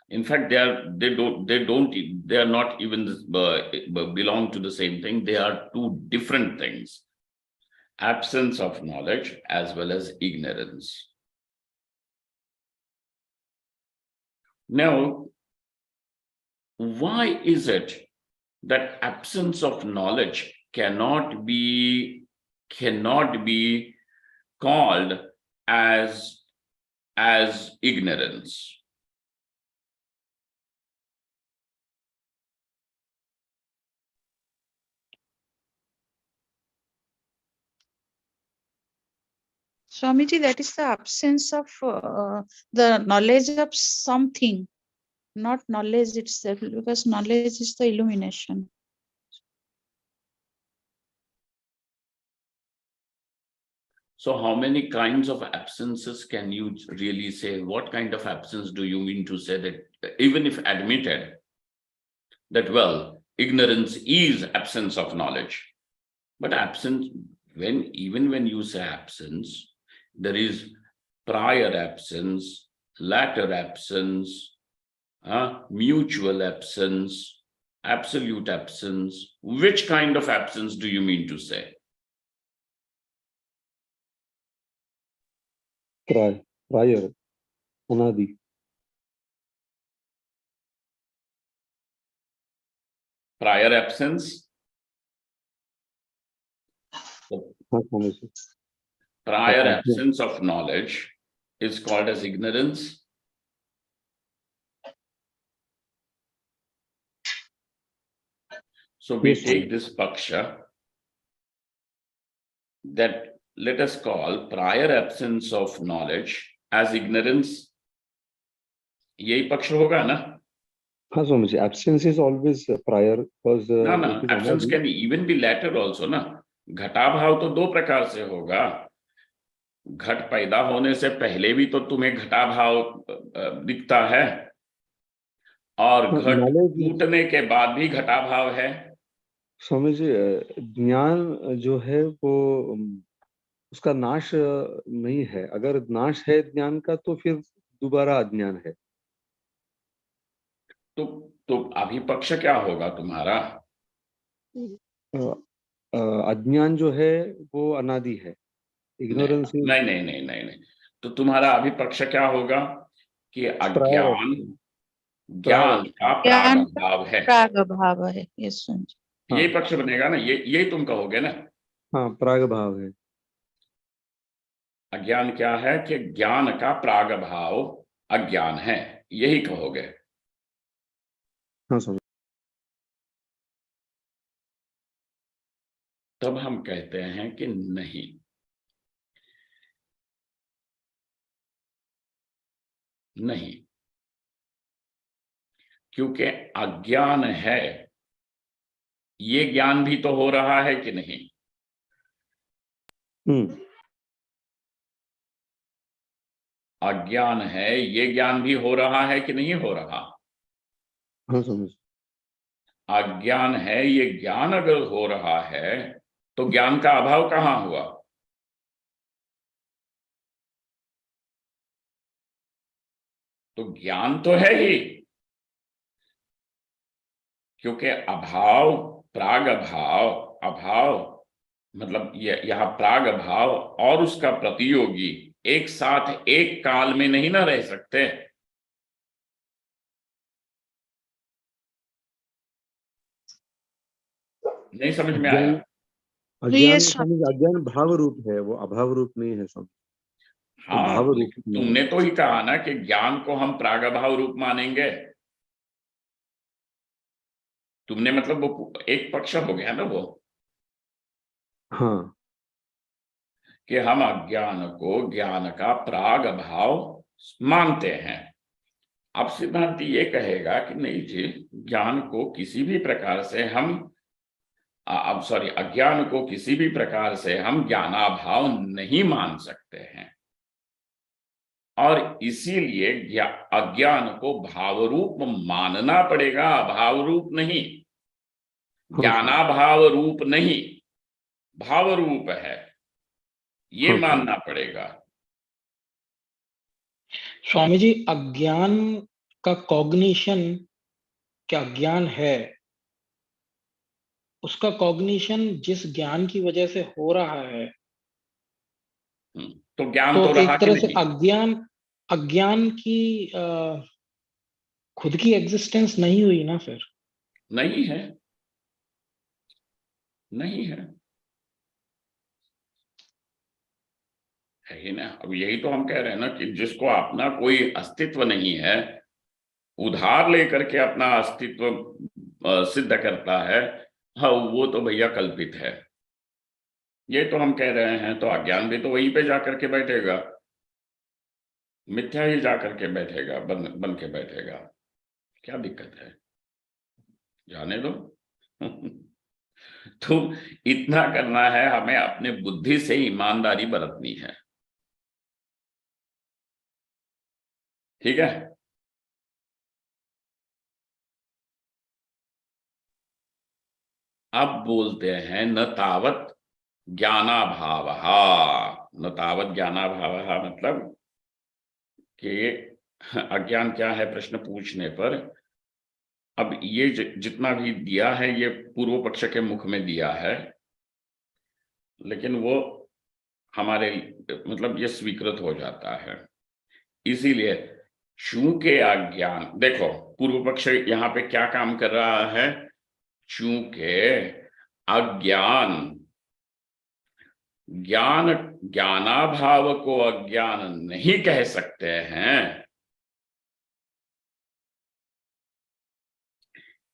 In fact, they are not even belong to the same thing. They are two different things. Absence of knowledge as well as ignorance. Now, why is it that absence of knowledge cannot be called as ignorance? Swamiji, that is the absence of the knowledge of something, not knowledge itself, because knowledge is the illumination. So how many kinds of absences can you really say? What kind of absence do you mean to say that, even if admitted, that, well, ignorance is absence of knowledge. But absence, even when you say absence, there is prior absence, latter absence, mutual absence, absolute absence. Which kind of absence do you mean to say? Prior, anadi. Prior absence? हाँ Swami ji. Prior हाँ, absence of knowledge is called as ignorance. So we Yes, take this paksha that let us call prior absence of knowledge as ignorance. यही पक्ष होगा ना? हाँ Swami ji. Absence is always prior because ना, it is absence anadi. can even be later also ना. घटाभाव तो दो प्रकार से होगा. घट पैदा होने से पहले भी तो तुम्हें घटाभाव दिखता है, और घट टूटने के बाद भी घटाभाव है. स्वामी जी, ज्ञान जो है वो उसका नाश नहीं है. अगर नाश है ज्ञान का तो फिर दोबारा अज्ञान है. तो अभी पक्ष क्या होगा तुम्हारा? अज्ञान जो है वो अनादि है. Ignorance is. नहीं. तो तुम्हारा अभी पक्ष क्या होगा कि प्रायर. अज्ञान ज्ञान का ज्ञान प्रागभाव है. प्रागभाव है. यस स्वामी जी. यही पक्ष बनेगा ना, यही तुम कहोगे ना. हाँ, प्राग भाव है. अज्ञान क्या है कि ज्ञान का प्रागभाव अज्ञान है, यही कहोगे. हाँ स्वामी. तब हम कहते हैं कि नहीं, क्योंकि अज्ञान है, ये ज्ञान भी तो हो रहा है कि नहीं? अज्ञान है, ये ज्ञान भी हो रहा है कि नहीं हो रहा? हाँ समझ. अज्ञान है, ये ज्ञान अगर हो रहा है तो ज्ञान का अभाव कहाँ हुआ? तो ज्ञान तो है ही, क्योंकि अभाव, प्राग भाव, अभाव मतलब यह प्राग भाव और उसका प्रतियोगी एक साथ एक काल में नहीं ना रह सकते. नहीं समझ में आया? अज्ञान भाव रूप है, वो अभाव रूप नहीं है स्वामी. हाँ, भाव रूप तुमने तो ही कहा ना कि ज्ञान को हम प्रागभाव रूप मानेंगे. तुमने मतलब वो एक पक्ष हो गया ना वो. हाँ, कि हम अज्ञान को ज्ञान का प्रागभाव मानते हैं. अब सिद्धांत ये कहेगा कि नहीं जी, ज्ञान को किसी भी प्रकार से हम अज्ञान को किसी भी प्रकार से हम ज्ञानाभाव नहीं मान सकते हैं, और इसीलिए अज्ञान को भाव रूप मानना पड़ेगा, अभाव रूप नहीं. ज्ञानाभाव रूप नहीं, भाव रूप है, ये मानना पड़ेगा. स्वामी जी, अज्ञान का कॉग्निशन क्या ज्ञान है, उसका कॉग्निशन जिस ज्ञान की वजह से हो रहा है, तो ज्ञान तो रहा एक तरह कि से अज्ञान की खुद की एग्जिस्टेंस नहीं हुई ना फिर? नहीं है, नहीं है ही ना. अब यही तो हम कह रहे हैं ना कि जिसको अपना कोई अस्तित्व नहीं है, उधार लेकर के अपना अस्तित्व सिद्ध करता है, हाँ वो तो भैया कल्पित है. ये तो हम कह रहे हैं, तो अज्ञान भी तो वहीं पे जाकर के बैठेगा, मिथ्या ही जाकर के बैठेगा, बन के बैठेगा. क्या दिक्कत है, जाने दो. तो इतना करना है, हमें अपने बुद्धि से ईमानदारी बरतनी है. ठीक है. अब बोलते हैं न तावत ज्ञानाभाव, न तावत ज्ञानाभाव मतलब कि अज्ञान क्या है प्रश्न पूछने पर, अब ये जितना भी दिया है ये पूर्व पक्ष के मुख में दिया है, लेकिन वो हमारे मतलब ये स्वीकृत हो जाता है। इसीलिए चूंकि अज्ञान, देखो पूर्व पक्ष यहाँ पे क्या काम कर रहा है, चूंकि अज्ञान, ज्ञानाभाव को अज्ञान नहीं कह सकते हैं,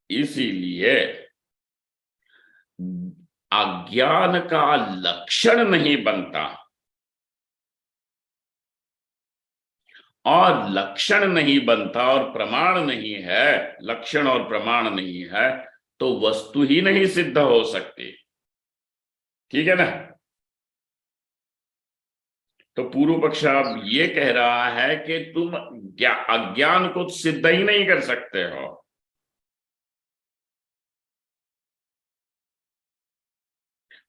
इसीलिए अज्ञान का लक्षण नहीं बनता, और लक्षण नहीं बनता और प्रमाण नहीं है, लक्षण और प्रमाण नहीं है तो वस्तु ही नहीं सिद्ध हो सकती। ठीक है ना? तो पूर्व पक्ष अब ये कह रहा है कि तुम अज्ञान को सिद्ध ही नहीं कर सकते हो,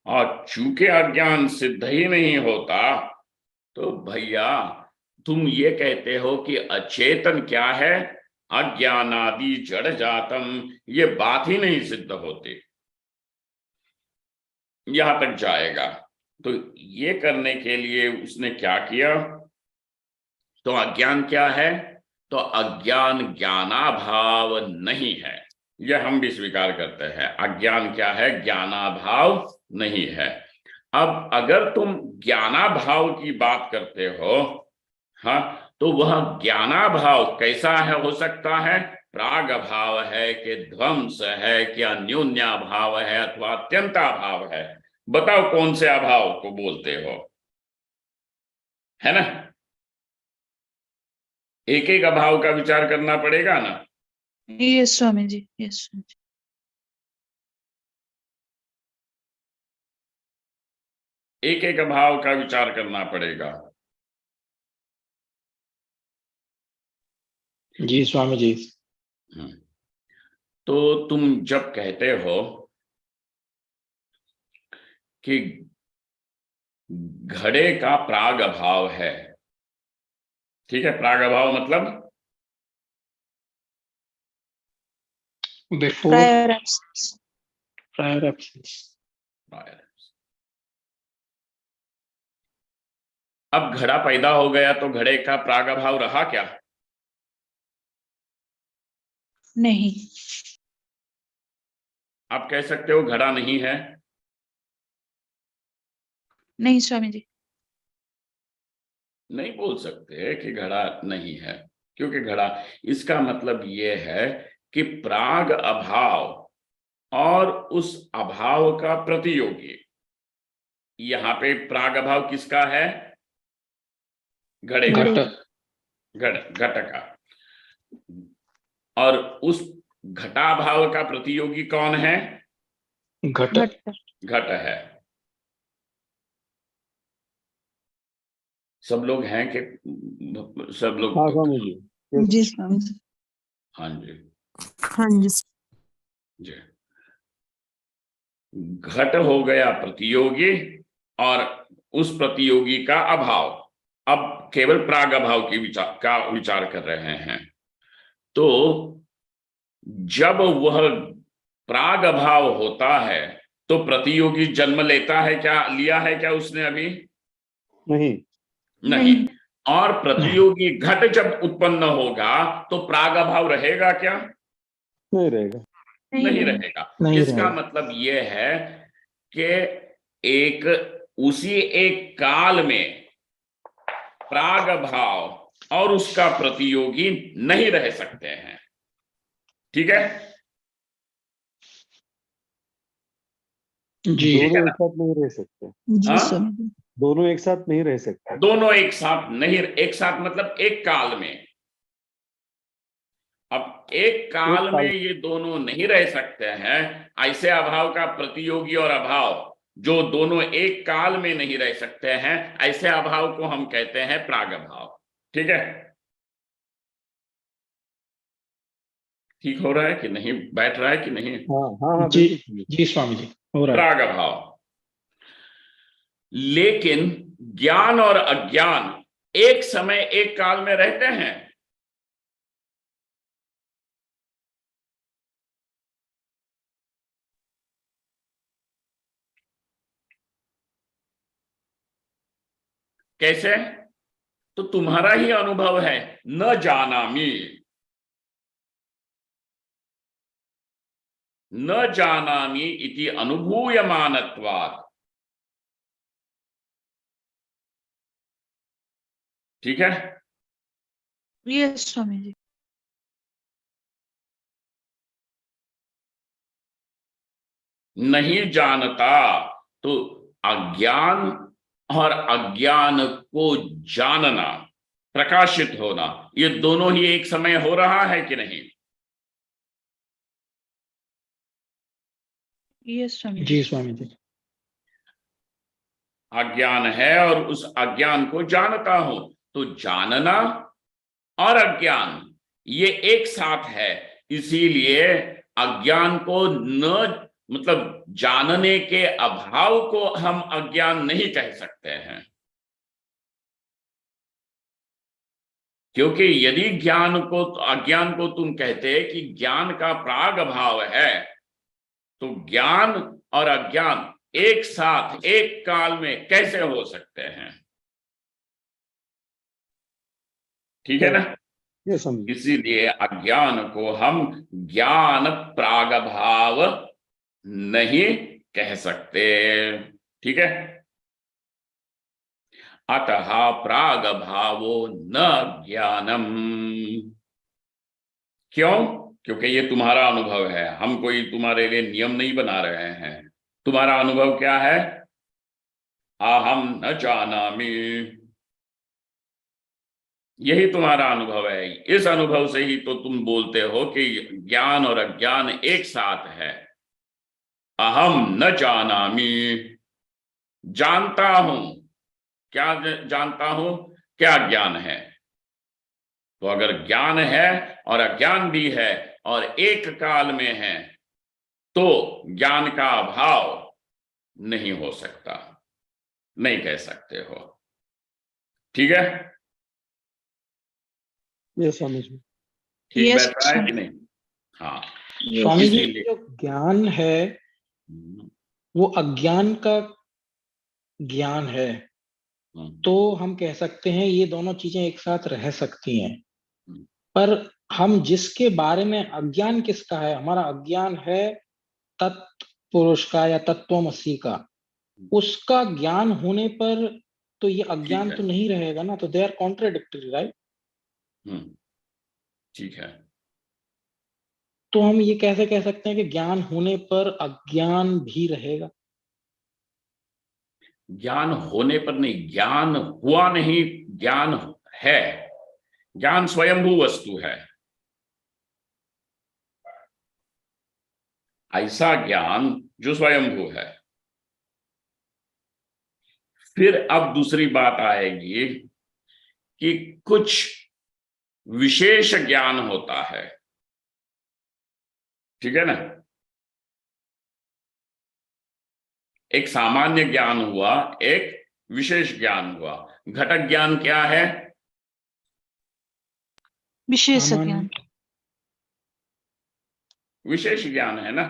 और चूंकि अज्ञान सिद्ध ही नहीं होता तो भैया तुम ये कहते हो कि अचेतन क्या है, अज्ञानादि जड़ जातम, ये बात ही नहीं सिद्ध होती। यहां तक जाएगा। तो ये करने के लिए उसने क्या किया, तो अज्ञान क्या है, तो अज्ञान ज्ञानाभाव नहीं है, यह हम भी स्वीकार करते हैं। अज्ञान क्या है, ज्ञानाभाव नहीं है। अब अगर तुम ज्ञानाभाव की बात करते हो, हाँ, तो वह ज्ञानाभाव कैसा है, हो सकता है प्राग भाव है कि ध्वंस है कि अन्योन्याभाव है अथवा अत्यंताभाव है। बताओ कौन से अभाव को बोलते हो, है ना? एक एक अभाव का विचार करना पड़ेगा ना। Yes Swami ji, yes Swami ji. एक एक अभाव का विचार करना पड़ेगा। जी स्वामी जी। तो तुम जब कहते हो कि घड़े का प्राग अभाव है, ठीक है, प्राग अभाव मतलब before Prior absence. Prior absence. अब घड़ा पैदा हो गया तो घड़े का प्राग अभाव रहा क्या? नहीं। आप कह सकते हो घड़ा नहीं है? नहीं स्वामी जी। नहीं बोल सकते कि घड़ा नहीं है, क्योंकि घड़ा, इसका मतलब ये है कि प्राग अभाव और उस अभाव का प्रतियोगी, यहाँ पे प्राग अभाव किसका है, घड़े का, घट का, और उस घटाभाव का प्रतियोगी कौन है, घट। घट है। सब लोग हैं कि सब लोग? हाँ स्वामी जी। जी स्वामी जी। हाँ जी, हाँ जी। जी। घट हो गया प्रतियोगी और उस प्रतियोगी का अभाव। अब केवल प्राग अभाव की विचार कर रहे हैं। तो जब वह प्राग अभाव होता है तो प्रतियोगी जन्म लेता है क्या, लिया है क्या उसने अभी? नहीं। और प्रतियोगी घट जब उत्पन्न होगा तो प्राग अभाव रहेगा क्या? नहीं रहेगा। नहीं रहेगा। इसका मतलब यह है कि एक उसी एक काल में प्राग भाव और उसका प्रतियोगी नहीं रह सकते हैं। ठीक है जी। दोनों एक साथ नहीं रह सकते। जी स्वामी जी। दोनों एक साथ नहीं रह सकते। दोनों एक साथ नहीं, एक साथ मतलब एक काल में। अब एक काल में ये दोनों नहीं रह सकते हैं, ऐसे अभाव का प्रतियोगी और अभाव जो दोनों एक काल में नहीं रह सकते हैं, ऐसे अभाव को हम कहते हैं प्राग अभाव। ठीक है, ठीक हो रहा है कि नहीं, बैठ रहा है कि नहीं? हाँ हाँ हाँ, जी बिल्कुल। जी स्वामी जी, हो रहा है। प्राग भाव। लेकिन ज्ञान और अज्ञान एक समय एक काल में रहते हैं। कैसे? तो तुम्हारा ही अनुभव है, न जानामि, न जानामि इति अनुभूयमानत्वात्। ठीक है? यस स्वामी जी। नहीं जानता तो अज्ञान और अज्ञान को जानना, प्रकाशित होना, ये दोनों ही एक समय हो रहा है कि नहीं? यस स्वामी जी स्वामी जी। अज्ञान है और उस अज्ञान को जानता हूं, तो जानना और अज्ञान ये एक साथ है। इसीलिए अज्ञान को न, मतलब जानने के अभाव को हम अज्ञान नहीं कह सकते हैं। क्योंकि यदि ज्ञान को, अज्ञान को तुम कहते कि ज्ञान का प्राग भाव है, तो ज्ञान और अज्ञान एक साथ एक काल में कैसे हो सकते हैं? ठीक है ना? ये समझ। इसीलिए अज्ञान को हम ज्ञान प्रागभाव नहीं कह सकते। ठीक है? अतः प्रागभावो न ज्ञानम। क्यों? क्योंकि ये तुम्हारा अनुभव है, हम कोई तुम्हारे लिए नियम नहीं बना रहे हैं। तुम्हारा अनुभव क्या है? अहम न जानामि, यही तुम्हारा अनुभव है। इस अनुभव से ही तो तुम बोलते हो कि ज्ञान और अज्ञान एक साथ है। अहम न जानामि, जानता हूं। क्या जानता हूं? क्या ज्ञान है? तो अगर ज्ञान है और अज्ञान भी है और एक काल में है, तो ज्ञान का अभाव नहीं हो सकता, नहीं कह सकते हो। ठीक है? ये समझ में। ठीक यस बैठ रहा है कि नहीं? हाँ। स्वामी जी, इसीलिए जो ज्ञान है वो अज्ञान का ज्ञान है, तो हम कह सकते हैं ये दोनों चीजें एक साथ रह सकती हैं। पर हम जिसके बारे में, अज्ञान किसका है? हमारा अज्ञान है तत्पुरुष का या तत्वमसी का। उसका ज्ञान होने पर तो ये अज्ञान है। तो नहीं रहेगा ना, तो दे आर कॉन्ट्राडिक्टरी, राइट? ठीक है। तो हम ये कैसे कह सकते हैं कि ज्ञान होने पर अज्ञान भी रहेगा? ज्ञान होने पर नहीं, ज्ञान हुआ नहीं, ज्ञान है। ज्ञान स्वयंभू वस्तु है। ऐसा ज्ञान जो स्वयंभू है। फिर अब दूसरी बात आएगी कि कुछ विशेष ज्ञान होता है। ठीक है ना? एक सामान्य ज्ञान हुआ, एक विशेष ज्ञान हुआ। घटक ज्ञान क्या है? विशेष सामान्य ज्ञान। विशेष ज्ञान है ना?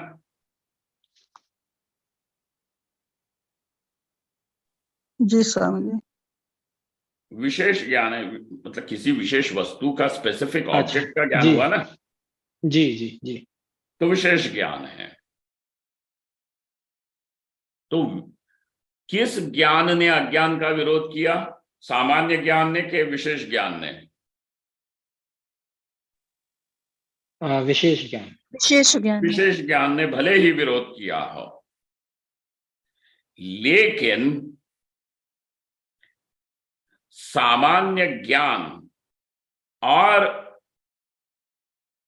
जी स्वामी जी। विशेष ज्ञान है, मतलब किसी विशेष वस्तु का, स्पेसिफिक अच्छा, ऑब्जेक्ट का ज्ञान जी हुआ ना, जी जी जी। तो विशेष ज्ञान है। तो किस ज्ञान ने अज्ञान का विरोध किया? सामान्य ज्ञान ने कि विशेष ज्ञान ने? विशेष ज्ञान। विशेष ज्ञान है। विशेष ज्ञान ने भले ही विरोध किया हो, लेकिन सामान्य ज्ञान और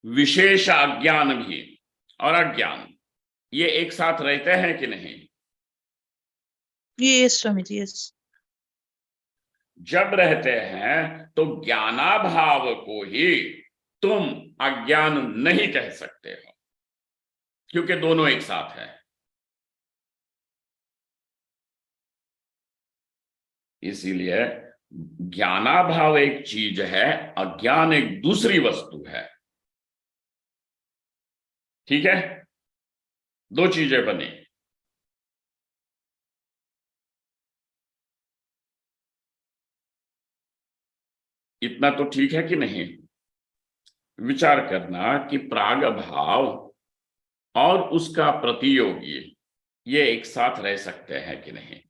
विशेष अज्ञान भी, और अज्ञान, ये एक साथ रहते हैं कि नहीं? Yes Swami ji, yes. जब रहते हैं तो ज्ञानाभाव को ही तुम अज्ञान नहीं कह सकते हो, क्योंकि दोनों एक साथ है। इसीलिए ज्ञानाभाव एक चीज है, अज्ञान एक दूसरी वस्तु है। ठीक है, दो चीजें बनी। इतना तो ठीक है कि नहीं? विचार करना कि प्राग भाव और उसका प्रतियोगी ये एक साथ रह सकते हैं कि नहीं।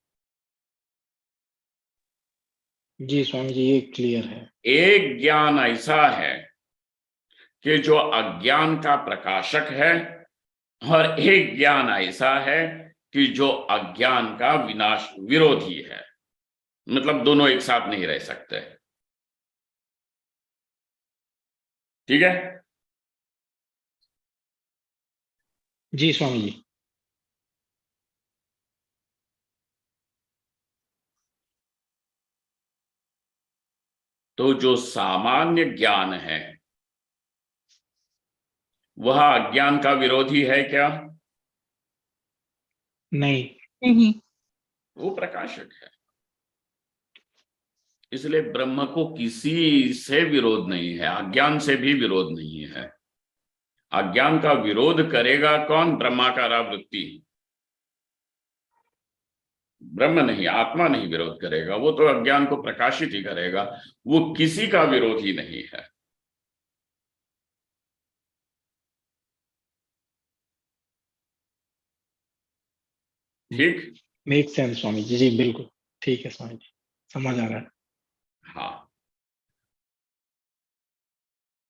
जी स्वामी जी, ये क्लियर है। एक ज्ञान ऐसा है कि जो अज्ञान का प्रकाशक है, और एक ज्ञान ऐसा है कि जो अज्ञान का विनाश विरोधी है। मतलब दोनों एक साथ नहीं रह सकते। ठीक है? जी स्वामी जी। तो जो सामान्य ज्ञान है वह अज्ञान का विरोधी है क्या? नहीं। नहीं। वो प्रकाशक है। इसलिए ब्रह्म को किसी से विरोध नहीं है, अज्ञान से भी विरोध नहीं है। अज्ञान का विरोध करेगा कौन? ब्रह्माकार वृत्ति। ब्रह्म नहीं, आत्मा नहीं विरोध करेगा, वो तो अज्ञान को प्रकाशित ही करेगा। वो किसी का विरोधी नहीं है। ठीक? Make sense Swami ji. जी बिल्कुल ठीक है स्वामी जी, समझ आ रहा है। हाँ,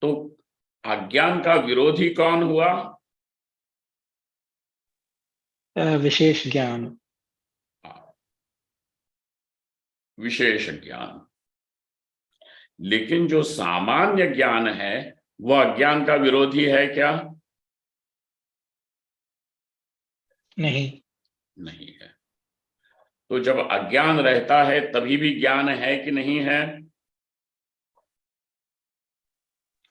तो अज्ञान का विरोधी कौन हुआ? विशेष ज्ञान। विशेष ज्ञान। लेकिन जो सामान्य ज्ञान है वह अज्ञान का विरोधी है क्या? नहीं। नहीं है। तो जब अज्ञान रहता है तभी भी ज्ञान है कि नहीं है?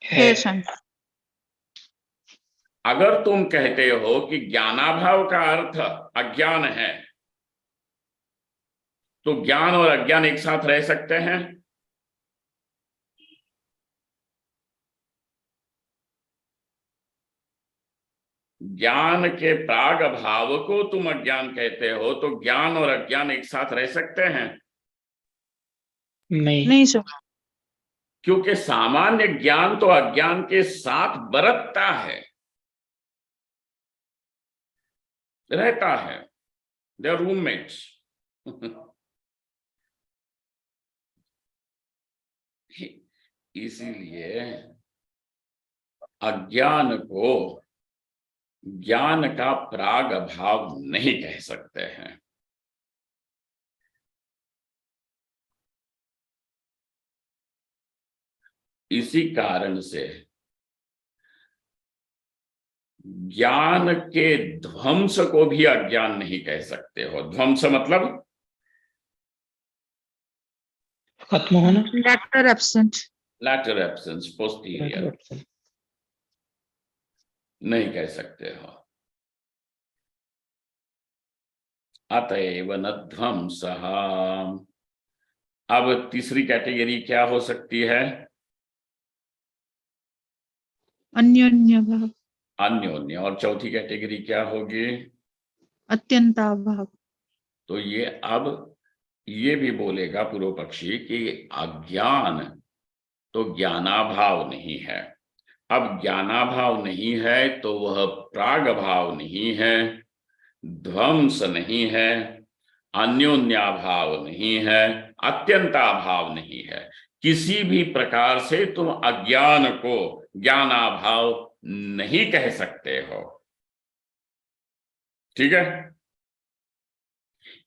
है। स्वामी। अगर तुम कहते हो कि ज्ञानाभाव का अर्थ अज्ञान है, तो ज्ञान और अज्ञान एक साथ रह सकते हैं? ज्ञान के प्राग भाव को तुम अज्ञान कहते हो, तो ज्ञान और अज्ञान एक साथ रह सकते हैं? नहीं। नहीं स्वामी। क्योंकि सामान्य ज्ञान तो अज्ञान के साथ बरतता है, रहता है। They are roommates. इसीलिए अज्ञान को ज्ञान का प्राग भाव नहीं कह सकते हैं। इसी कारण से ज्ञान के ध्वंस को भी अज्ञान नहीं कह सकते हो। ध्वंस मतलब खत्म होना। Later absent. Latter absence, posterior नहीं कह सकते हो। अतएव न ध्वंसः। अब तीसरी कैटेगरी क्या हो सकती है? अन्योन्य भाव। अन्योन्य। और चौथी कैटेगरी क्या होगी? अत्यंताभाव। तो ये अब ये भी बोलेगा पूर्व पक्षी कि अज्ञान तो ज्ञानाभाव नहीं है। अब ज्ञानाभाव नहीं है तो वह प्राग भाव नहीं है, ध्वंस नहीं है, अन्योन्याभाव नहीं है, अत्यंताभाव नहीं है। किसी भी प्रकार से तुम अज्ञान को ज्ञानाभाव नहीं कह सकते हो। ठीक है?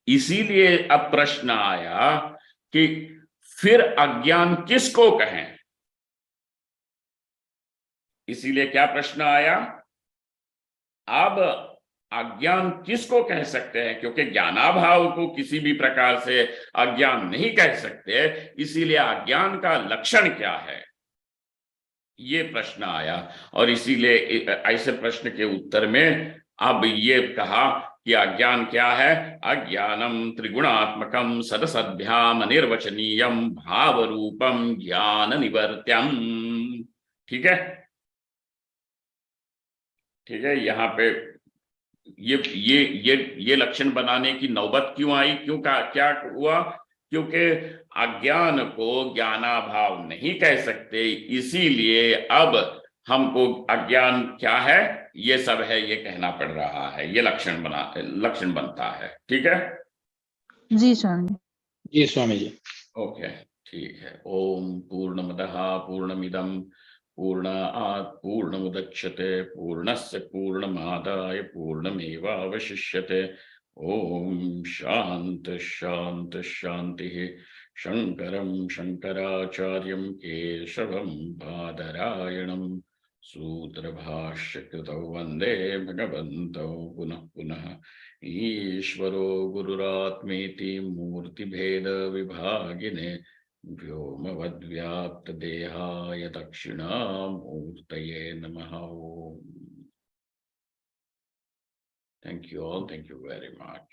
इसीलिए अब प्रश्न आया कि फिर अज्ञान किसको कहें? इसीलिए क्या प्रश्न आया? अब अज्ञान किसको कह सकते हैं? क्योंकि ज्ञानाभाव को किसी भी प्रकार से अज्ञान नहीं कह सकते। इसीलिए अज्ञान का लक्षण क्या है? ये प्रश्न आया, और इसीलिए ऐसे प्रश्न के उत्तर में अब ये कहा कि अज्ञान क्या है? अज्ञानम त्रिगुणात्मकम सदसद्भ्याम निर्वचनीयम भाव रूपम ज्ञान निवर्त्यम। ठीक है, ठीक है। यहाँ पे ये लक्षण बनाने की नौबत क्यों आई? क्या हुआ? क्योंकि अज्ञान को ज्ञानाभाव नहीं कह सकते, इसीलिए अब हमको अज्ञान क्या है, ये सब है, ये कहना पड़ रहा है, ये लक्षण बनता है। ठीक है जी स्वामी। जी स्वामी जी। ओके, ठीक है। ओम पूर्णमदः पूर्णमिदं पूर्णात् पूर्णमुदच्यते पूर्णस्य पूर्णमादाय पूर्णमेवावशिष्यते। ओम शांत शांत शांति। शंकरं शंकराचार्यं केशवं बादरायणं सूत्रभाष्यकृतौ वन्दे भगवन्तौ पुनः पुनः। ईश्वरो गुरुरात्मेति मूर्तिभेद विभागिने व्योमवद्व्याप्तदेहाय दक्षिणामूर्तये नमः। Thank you all. Thank you very much.